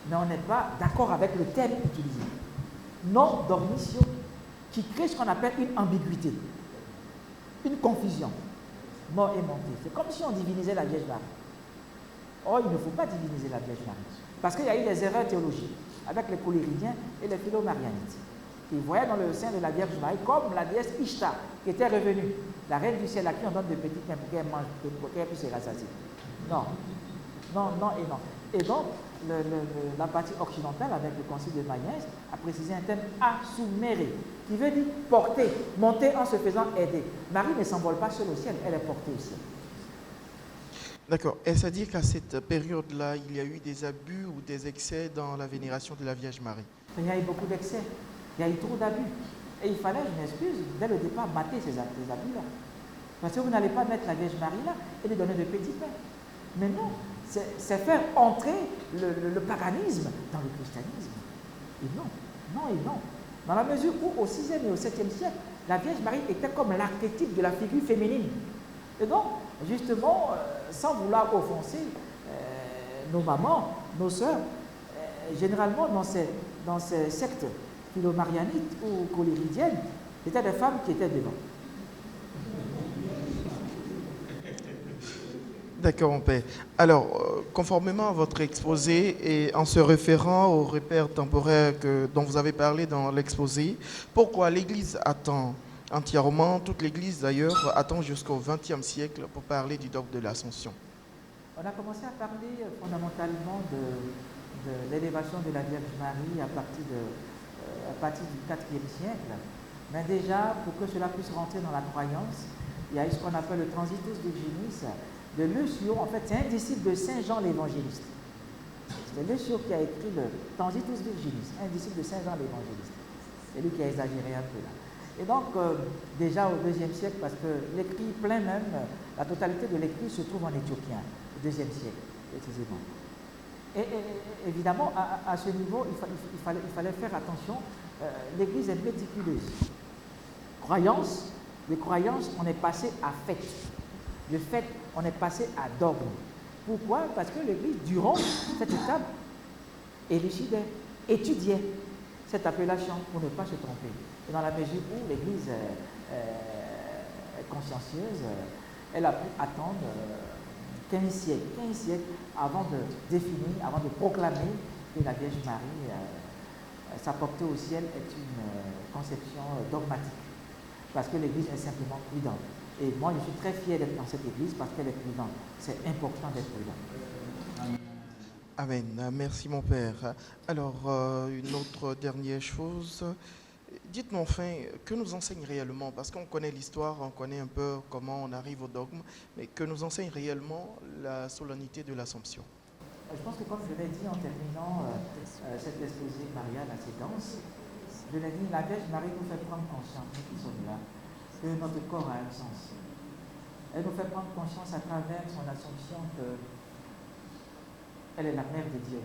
mais on n'est pas d'accord avec le thème utilisé. Non dormitio, qui crée ce qu'on appelle une ambiguïté, une confusion, mort et montée. C'est comme si on divinisait la Vierge Marie. Or, il ne faut pas diviniser la Vierge Marie, parce qu'il y a eu des erreurs théologiques avec les coléridiens et les philomarianites. Ils voyaient dans le sein de la Vierge Marie comme la déesse Ishtar, qui était revenue, la reine du ciel à qui on donne de petites mains pour qu'elle mange, pour qu'elle puisse se rassasier. Non, non, non et non. Et donc, la partie occidentale, avec le concile de Mayence, a précisé un terme assumere, qui veut dire porter, monter en se faisant aider. Marie ne s'envole pas seule au ciel, elle est portée au ciel. D'accord. Est-ce à dire qu'à cette période-là, il y a eu des abus ou des excès dans la vénération de la Vierge Marie? Il y a eu beaucoup d'excès, il y a eu trop d'abus. Et il fallait, je m'excuse, dès le départ, mater ces abus-là. Parce que vous n'allez pas mettre la Vierge Marie là et lui donner de petits pains. Mais non, c'est faire entrer le paganisme dans le christianisme. Et non, non et non. Dans la mesure où, au 6e et au 7e siècle, la Vierge Marie était comme l'archétype de la figure féminine. Et donc, justement, sans vouloir offenser nos mamans, nos sœurs, généralement dans ces sectes philomarianites ou coléridiennes, c'était des femmes qui étaient devant. D'accord, mon père. Alors, conformément à votre exposé et en se référant aux repères temporaires dont vous avez parlé dans l'exposé, pourquoi l'Église attend entièrement, toute l'Église d'ailleurs, attend jusqu'au XXe siècle pour parler du dogme de l'Ascension? On a commencé à parler fondamentalement de l'élévation de la Vierge Marie à partir du IVe siècle. Mais déjà, pour que cela puisse rentrer dans la croyance, il y a eu ce qu'on appelle le Transitus Virginis de Lucio. En fait, c'est un disciple de Saint Jean l'Évangéliste. C'est Lucio qui a écrit le Transitus Virginis, un disciple de Saint Jean l'Évangéliste. C'est lui qui a exagéré un peu là. Et donc, déjà au IIe siècle, parce que l'écrit plein même, la totalité de l'écrit se trouve en éthiopien, au IIe siècle, précisément. Et évidemment, à ce niveau, il fallait faire attention. L'Église est méticuleuse. De croyance, on est passé à fait. Le fait, on est passé à dogme. Pourquoi? Parce que l'Église, durant cette étape, élucidait, étudiait cette appellation pour ne pas se tromper. Et dans la mesure où l'Église est consciencieuse, elle a pu attendre 15 siècles avant de définir, avant de proclamer que la Vierge Marie, sa portée au ciel est une conception dogmatique. Parce que l'Église est simplement prudente. Et moi, je suis très fier d'être dans cette Église parce qu'elle est prudente. C'est important d'être prudent. Amen. Merci, mon père. Alors, une autre dernière chose. Dites-moi enfin, que nous enseigne réellement, parce qu'on connaît l'histoire, on connaît un peu comment on arrive au dogme, mais que nous enseigne réellement la solennité de l'Assomption? Je pense que comme je l'ai dit en terminant cet exposé marial assez dense, je l'ai dit, la Vierge Marie nous fait prendre conscience, nous qui sommes là, que notre corps a un sens. Elle nous fait prendre conscience à travers son Assomption qu'elle est la mère de Dieu,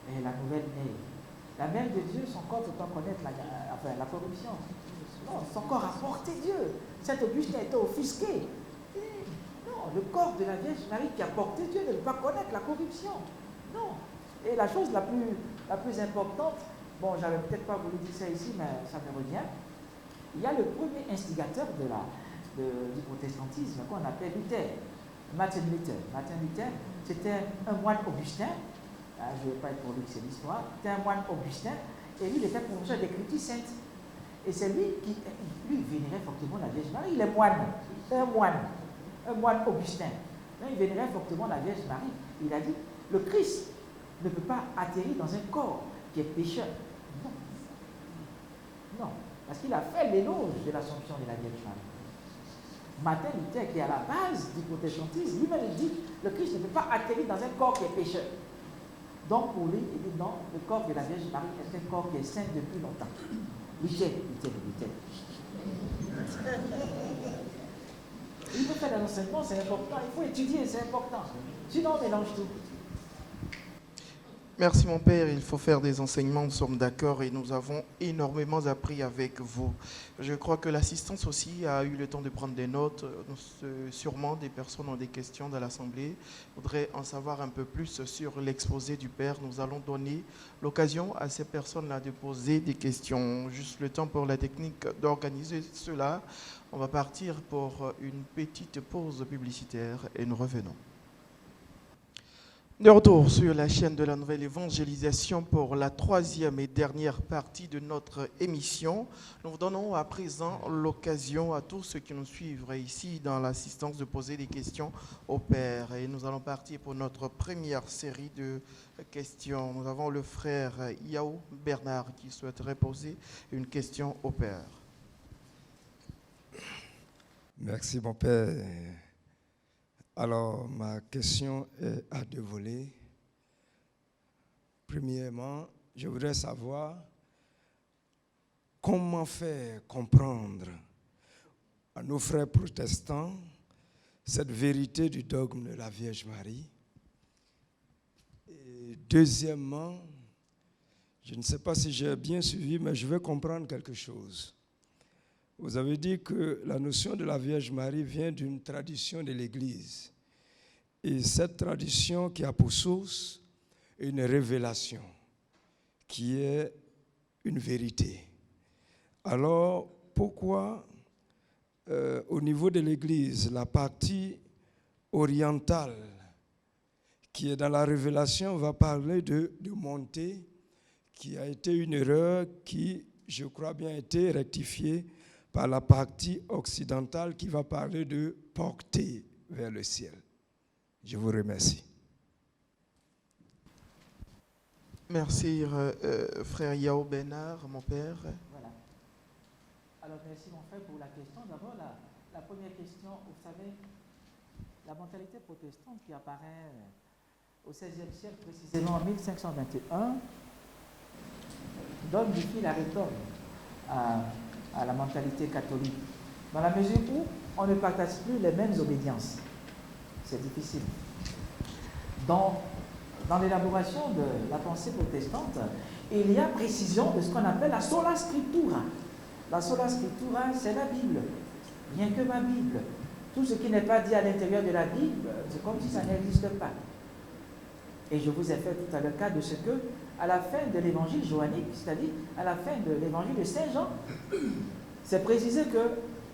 elle est la nouvelle Ève. La mère de Dieu, son corps peut pas connaître la corruption. Non, son corps a porté Dieu. Cet Augustin était offusqué. Non, le corps de la Vierge Marie qui a porté Dieu ne peut pas connaître la corruption. Non. Et la chose la plus importante, bon, j'avais peut-être pas voulu dire ça ici, mais ça me revient. Il y a le premier instigateur du protestantisme qu'on appelle Luther, Martin Luther. Martin Luther, c'était un moine augustin. Je ne vais pas être pour lui que c'est l'histoire. C'était un moine augustin et lui, il était professeur d'écriture sainte. Et c'est lui qui vénérait fortement la Vierge Marie. Il est moine, un moine augustin. Il vénérait fortement la Vierge Marie. Il a dit, le Christ ne peut pas atterrir dans un corps qui est pécheur. Non. Non. Parce qu'il a fait l'éloge de l'Assomption de la Vierge Marie. Martin Luther, qui est à la base du protestantisme, lui-même dit, le Christ ne peut pas atterrir dans un corps qui est pécheur. Donc pour lui, il dit non, le corps de la Vierge Marie est un corps qui est saint depuis longtemps. Luther. Il faut faire des enseignements, c'est important. Il faut étudier, c'est important. Sinon, on mélange tout. Merci, mon père. Il faut faire des enseignements, nous sommes d'accord et nous avons énormément appris avec vous. Je crois que l'assistance aussi a eu le temps de prendre des notes. Sûrement, des personnes ont des questions dans l'Assemblée, voudraient en savoir un peu plus sur l'exposé du père. Nous allons donner l'occasion à ces personnes-là de poser des questions. Juste le temps pour la technique d'organiser cela. On va partir pour une petite pause publicitaire et nous revenons. De retour sur la chaîne de la Nouvelle Évangélisation pour la troisième et dernière partie de notre émission. Nous vous donnons à présent l'occasion à tous ceux qui nous suivent ici dans l'assistance de poser des questions au Père. Et nous allons partir pour notre première série de questions. Nous avons le frère Yao Bernard qui souhaiterait poser une question au Père. Merci mon Père. Alors, ma question est à deux volets. Premièrement, je voudrais savoir comment faire comprendre à nos frères protestants cette vérité du dogme de la Vierge Marie. Et deuxièmement, je ne sais pas si j'ai bien suivi, mais je veux comprendre quelque chose. Vous avez dit que la notion de la Vierge Marie vient d'une tradition de l'Église. Et cette tradition qui a pour source une révélation, qui est une vérité. Alors, pourquoi, au niveau de l'Église, la partie orientale, qui est dans la révélation, va parler de montée, qui a été une erreur qui, je crois bien, a été rectifiée par la partie occidentale qui va parler de porter vers le ciel. Je vous remercie. Merci, frère Yao Bernard, mon père. Voilà. Alors, merci mon frère pour la question. D'abord, la première question, vous savez, la mentalité protestante qui apparaît au XVIe siècle, précisément en 1521, donne du fil à retordre à la mentalité catholique, dans la mesure où on ne partage plus les mêmes obédiences. C'est difficile. Dans l'élaboration de la pensée protestante, il y a précision de ce qu'on appelle la sola scriptura. La sola scriptura, c'est la Bible. Rien que ma Bible. Tout ce qui n'est pas dit à l'intérieur de la Bible, c'est comme si ça n'existe pas. Et je vous ai fait tout à l'heure cas de ce que, à la fin de l'évangile joannique, c'est-à-dire à la fin de l'évangile de Saint Jean, c'est précisé que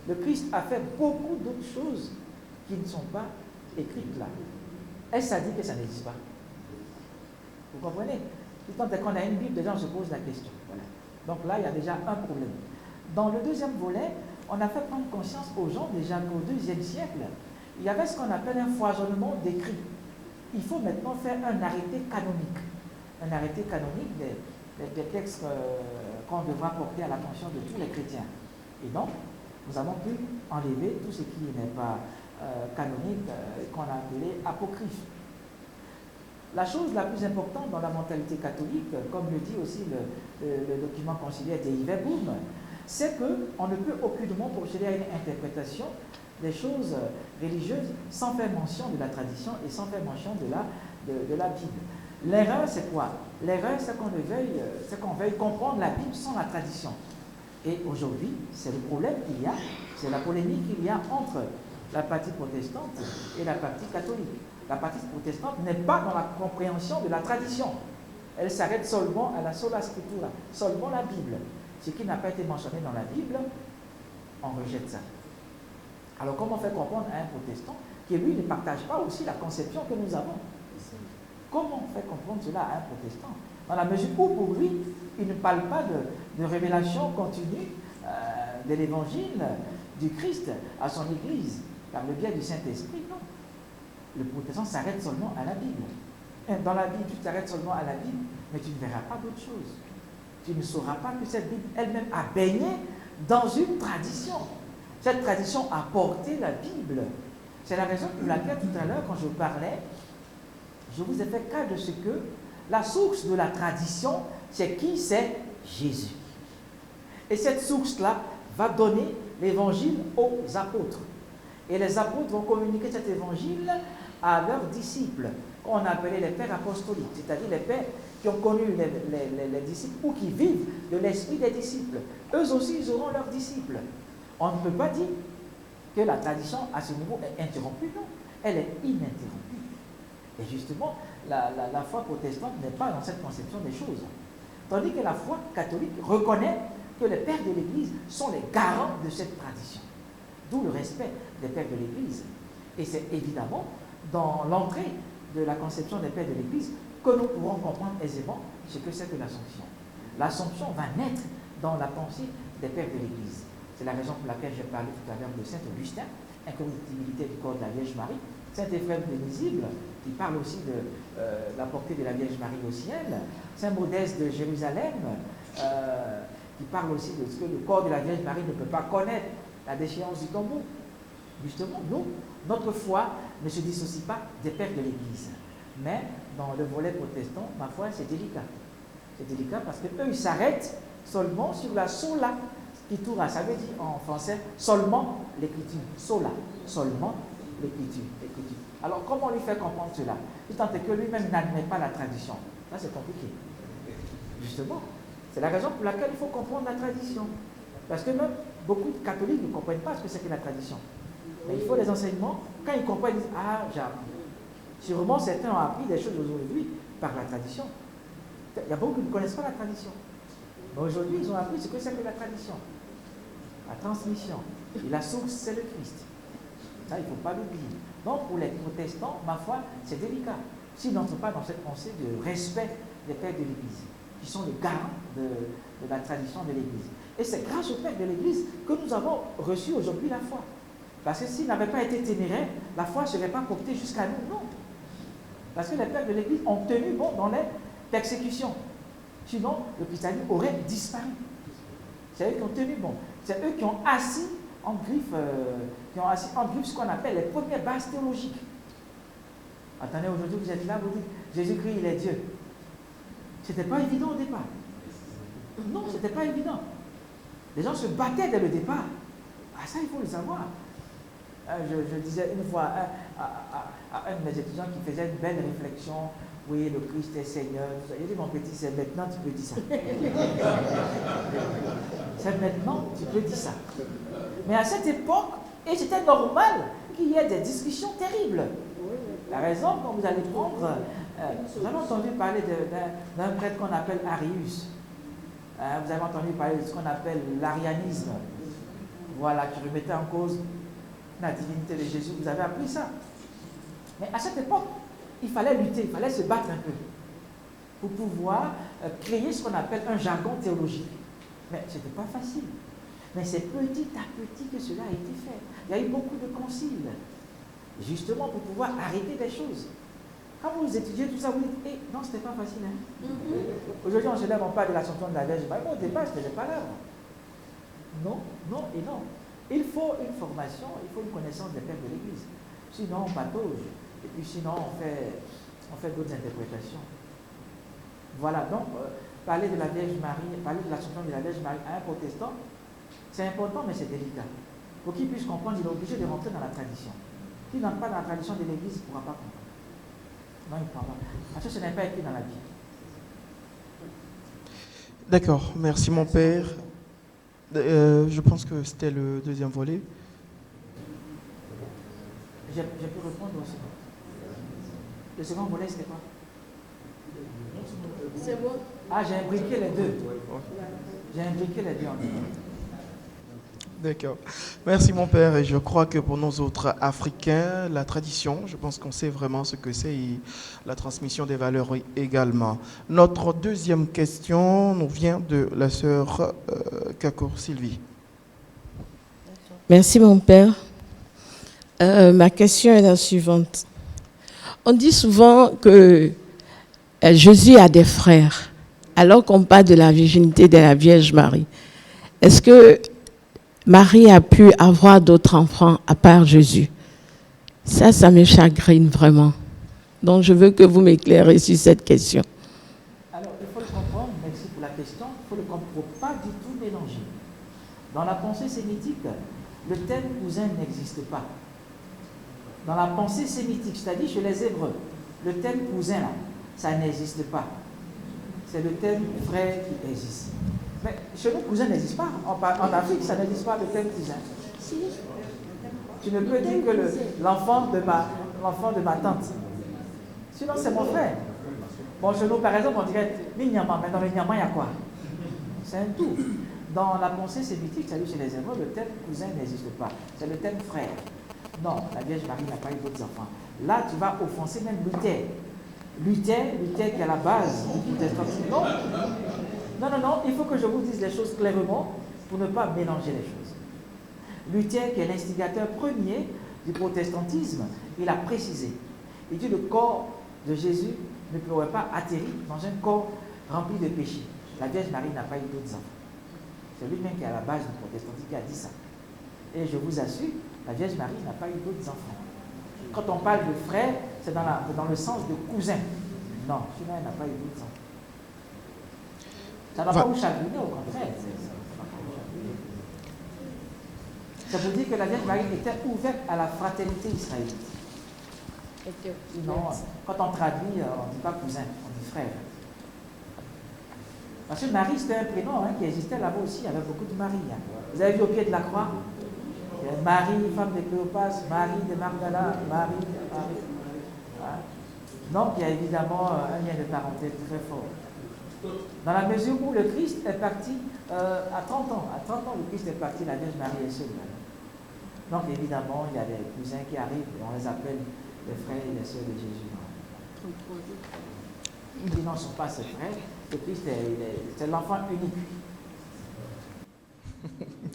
le Christ a fait beaucoup d'autres choses qui ne sont pas écrites là. Est-ce que ça dit que ça n'existe pas? Vous comprenez? Tant qu'on a une Bible, déjà on se pose la question. Voilà. Donc là, il y a déjà un problème. Dans le deuxième volet, on a fait prendre conscience aux gens déjà qu'au IIe siècle, il y avait ce qu'on appelle un foisonnement d'écrits. Il faut maintenant faire un arrêté canonique. Un arrêté canonique des textes qu'on devra porter à l'attention de tous les chrétiens. Et donc, nous avons pu enlever tout ce qui n'est pas canonique, qu'on a appelé apocryphe. La chose la plus importante dans la mentalité catholique, comme le dit aussi le document conciliaire des Verbum, c'est qu'on ne peut aucunement procéder à une interprétation des choses religieuses sans faire mention de la tradition et sans faire mention de la Bible. L'erreur, c'est quoi? L'erreur, c'est qu'on veuille comprendre la Bible sans la tradition. Et aujourd'hui, c'est le problème qu'il y a, c'est la polémique qu'il y a entre la partie protestante et la partie catholique. La partie protestante n'est pas dans la compréhension de la tradition. Elle s'arrête seulement à la sola scriptura, seulement la Bible. Ce qui n'a pas été mentionné dans la Bible, on rejette ça. Alors comment faire comprendre à un protestant qui lui ne partage pas aussi la conception que nous avons? Comment faire comprendre cela à un protestant? Dans la mesure où pour lui, il ne parle pas de révélation continue de l'évangile du Christ à son Église, par le biais du Saint-Esprit, non. Le protestant s'arrête seulement à la Bible. Dans la Bible, tu t'arrêtes seulement à la Bible, mais tu ne verras pas d'autre chose. Tu ne sauras pas que cette Bible elle-même a baigné dans une tradition. Cette tradition a porté la Bible. C'est la raison pour laquelle tout à l'heure, quand je parlais, je vous ai fait cas de ce que la source de la tradition, c'est qui? C'est Jésus. Et cette source-là va donner l'évangile aux apôtres. Et les apôtres vont communiquer cet évangile à leurs disciples, qu'on appelait les pères apostoliques, c'est-à-dire les pères qui ont connu les disciples ou qui vivent de l'esprit des disciples. Eux aussi, ils auront leurs disciples. On ne peut pas dire que la tradition à ce niveau est interrompue, non. Elle est ininterrompue. Et justement, la foi protestante n'est pas dans cette conception des choses. Tandis que la foi catholique reconnaît que les pères de l'Église sont les garants de cette tradition. D'où le respect des pères de l'Église. Et c'est évidemment dans l'entrée de la conception des pères de l'Église que nous pourrons comprendre aisément ce que c'est que l'Assomption. L'Assomption va naître dans la pensée des pères de l'Église. C'est la raison pour laquelle j'ai parlé tout à l'heure de Saint Augustin, incorruptibilité du corps de la Vierge Marie, Saint Éphrem de Nuisible, qui parle aussi de la portée de la Vierge Marie au ciel, Saint Modeste de Jérusalem, qui parle aussi de ce que le corps de la Vierge Marie ne peut pas connaître, la déchéance du tombeau. Justement, nous, notre foi ne se dissocie pas des pères de l'Église. Mais dans le volet protestant, ma foi, c'est délicat. C'est délicat parce qu'eux, ils s'arrêtent seulement sur la sola scriptura. Ça veut dire en français seulement l'écriture. Sola, seulement l'écriture. Alors, comment on lui fait comprendre cela? Tant que lui-même n'admet pas la tradition. Là, c'est compliqué. Justement, c'est la raison pour laquelle il faut comprendre la tradition. Parce que même beaucoup de catholiques ne comprennent pas ce que c'est que la tradition. Mais il faut les enseignements. Quand ils comprennent, ils disent « Ah, j'ai appris ». Sûrement, certains ont appris des choses aujourd'hui par la tradition. Il y a beaucoup qui ne connaissent pas la tradition. Mais aujourd'hui, ils ont appris ce que c'est que la tradition. La transmission. Et la source, c'est le Christ. Ça, il ne faut pas l'oublier. Donc, pour les protestants, ma foi, c'est délicat. S'ils n'entrent pas dans cette pensée de respect des pères de l'Église, qui sont les garants de la tradition de l'Église. Et c'est grâce aux pères de l'Église que nous avons reçu aujourd'hui la foi. Parce que s'ils n'avaient pas été téméraires, la foi ne serait pas portée jusqu'à nous, non. Parce que les pères de l'Église ont tenu bon dans les persécutions. Sinon, le christianisme aurait disparu. C'est eux qui ont tenu bon. C'est eux qui ont assis en griffe, ce qu'on appelle les premières bases théologiques. Attendez, aujourd'hui vous êtes là, vous dites Jésus-Christ, il est Dieu. C'était pas évident au départ. Non, c'était pas évident. Les gens se battaient dès le départ. Ah, ça, il faut le savoir. Je disais une fois à un de mes étudiants qui faisait une belle réflexion, oui, le Christ est Seigneur. Il dit, mon petit, c'est maintenant tu peux dire ça. C'est maintenant tu peux dire ça. Mais à cette époque, et c'était normal qu'il y ait des discussions terribles. La raison, quand vous allez prendre, vous avez entendu parler d'un prêtre qu'on appelle Arius. Vous avez entendu parler de ce qu'on appelle l'arianisme. Voilà, qui remettait en cause la divinité de Jésus. Vous avez appris ça. Mais à cette époque, il fallait lutter, il fallait se battre un peu pour pouvoir créer ce qu'on appelle un jargon théologique. Mais ce n'était pas facile. Mais c'est petit à petit que cela a été fait. Il y a eu beaucoup de conciles, justement pour pouvoir arrêter des choses. Quand vous étudiez tout ça, vous dites, hey, non, ce n'était pas facile. Hein? Aujourd'hui, on se lève, on parle de l'Assomption de la Vierge Marie. Au départ, ce n'était pas là. Non, non et non. Il faut une formation, il faut une connaissance des pères de l'Église. Sinon, on patauge. Et puis sinon, on fait d'autres interprétations. Voilà, donc, parler de la Vierge Marie, parler de l'Assomption de la Vierge Marie à un protestant, c'est important, mais c'est délicat. Pour qu'il puisse comprendre, il est obligé de rentrer dans la tradition. S'il n'entre pas dans la tradition de l'Église, il ne pourra pas comprendre. Non, il ne pourra pas. Parce que ce n'est pas écrit dans la Bible. D'accord, merci mon père. Je pense que c'était le deuxième volet. J'ai pu répondre au second. Le second volet, c'était quoi? C'est bon. Ah, j'ai imbriqué les deux. J'ai imbriqué les deux en même. D'accord. Merci mon père. Et je crois que pour nous autres Africains, la tradition, je pense qu'on sait vraiment ce que c'est et la transmission des valeurs également. Notre deuxième question nous vient de la sœur Kakour Sylvie. Merci mon père. Ma question est la suivante. On dit souvent que Jésus a des frères, alors qu'on parle de la virginité de la Vierge Marie. Est-ce que Marie a pu avoir d'autres enfants à part Jésus? Ça me chagrine vraiment. Donc je veux que vous m'éclairez sur cette question. Alors, il faut le comprendre, merci pour la question, il faut le comprendre, pas du tout mélanger. Dans la pensée sémitique, le terme cousin n'existe pas. Dans la pensée sémitique, c'est-à-dire chez les Hébreux, le terme cousin, là, ça n'existe pas. C'est le terme frère qui existe. Mais chez nous, cousin n'existe pas. En Afrique, ça n'existe pas le terme cousin. Si. Tu ne peux dire que l'enfant de ma tante. Sinon, c'est mon frère. Bon, chez nous, par exemple, on dirait Minyama, mais dans le Nyama, il y a quoi? C'est un tout. Dans la pensée sémitique, c'est-à-dire chez les Hébreux, le terme cousin n'existe pas. C'est le terme frère. Non, la Vierge Marie n'a pas eu d'autres enfants. Là, tu vas offenser même Luther. Luther qui est à la base du protestantisme. Non, il faut que je vous dise les choses clairement pour ne pas mélanger les choses. Luther, qui est l'instigateur premier du protestantisme, il a précisé. Il dit le corps de Jésus ne pourrait pas atterrir dans un corps rempli de péchés. La Vierge Marie n'a pas eu d'autres enfants. C'est lui-même qui est à la base du protestantisme qui a dit ça. Et je vous assure, la Vierge Marie n'a pas eu d'autres enfants. Quand on parle de frère, c'est dans le sens de cousin. Non, celui-là n'a pas eu d'autres enfants. Ça n'a pas vous chagriner, au contraire. Ça veut dire que la Vierge Marie était ouverte à la fraternité israélite. Non, quand on traduit, on ne dit pas cousin, on dit frère. Parce que Marie, c'était un prénom qui existait là-bas aussi, il y avait beaucoup de Marie. Vous avez vu au pied de la croix, il y a Marie, femme de Cléopas, Marie de Magdala, Marie. Donc il y a évidemment un lien de parenté très fort. Dans la mesure où le Christ est parti à 30 ans, le Christ est parti, la Vierge Marie est seule. Donc évidemment, il y a des cousins qui arrivent, et on les appelle les frères et les sœurs de Jésus. Il dit non, ce ne sont pas ses frères, le Christ c'est l'enfant unique.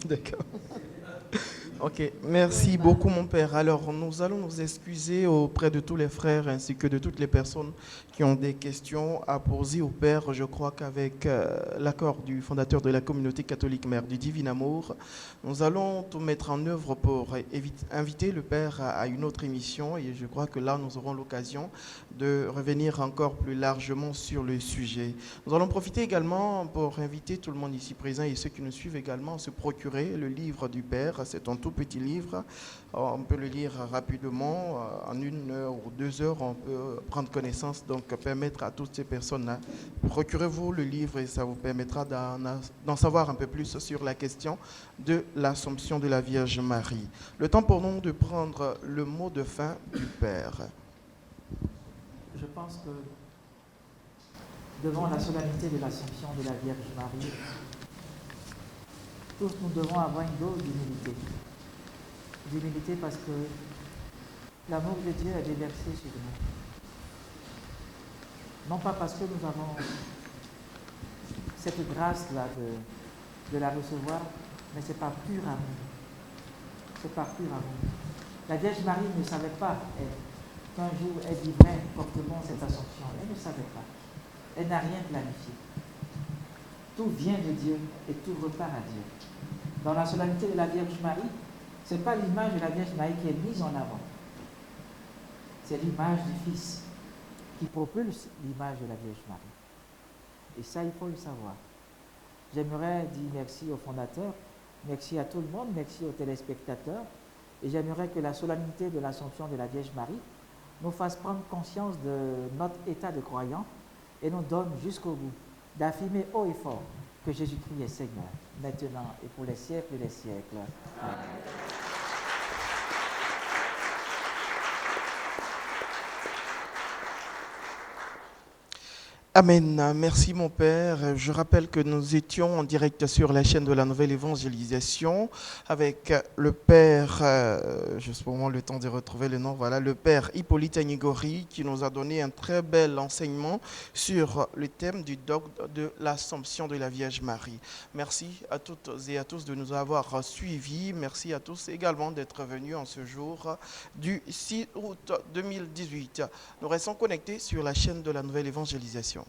D'accord. Ok, merci beaucoup mon père. Alors nous allons nous excuser auprès de tous les frères ainsi que de toutes les personnes qui ont des questions à poser au père. Je crois qu'avec l'accord du fondateur de la communauté catholique Mère du Divin Amour, nous allons tout mettre en œuvre pour inviter le père à une autre émission et je crois que là nous aurons l'occasion de revenir encore plus largement sur le sujet. Nous allons profiter également pour inviter tout le monde ici présent et ceux qui nous suivent également à se procurer le livre du père. C'est un tout petit livre, on peut le lire rapidement, en 1 heure ou 2 heures, on peut prendre connaissance, donc permettre à toutes ces personnes-là, procurez-vous le livre et ça vous permettra d'en savoir un peu plus sur la question de l'Assomption de la Vierge Marie. Le temps pour nous de prendre le mot de fin du Père. Je pense que devant la solennité de l'Assomption de la Vierge Marie, tous nous devons avoir une dose d'humilité. D'humilité parce que l'amour de Dieu est déversé sur nous. Non pas parce que nous avons cette grâce-là de la recevoir, mais c'est par pur amour. C'est par pur amour. La Vierge Marie ne savait pas qu'un jour elle vivrait fortement cette Assomption. Elle ne savait pas. Elle n'a rien planifié. Tout vient de Dieu et tout repart à Dieu. Dans la solennité de la Vierge Marie, ce n'est pas l'image de la Vierge Marie qui est mise en avant. C'est l'image du Fils qui propulse l'image de la Vierge Marie. Et ça, il faut le savoir. J'aimerais dire merci au fondateur, merci à tout le monde, merci aux téléspectateurs. Et j'aimerais que la solennité de l'Assomption de la Vierge Marie nous fasse prendre conscience de notre état de croyant et nous donne jusqu'au bout d'affirmer haut et fort que Jésus-Christ est Seigneur, maintenant et pour les siècles des siècles. Amen. Amen. Merci mon Père. Je rappelle que nous étions en direct sur la chaîne de la Nouvelle Évangélisation avec le Père, juste pour moi le temps de retrouver le nom, voilà, le Père Hippolyte Agnigori qui nous a donné un très bel enseignement sur le thème du dogme de l'Assomption de la Vierge Marie. Merci à toutes et à tous de nous avoir suivis. Merci à tous également d'être venus en ce jour du 6 août 2018. Nous restons connectés sur la chaîne de la Nouvelle Évangélisation.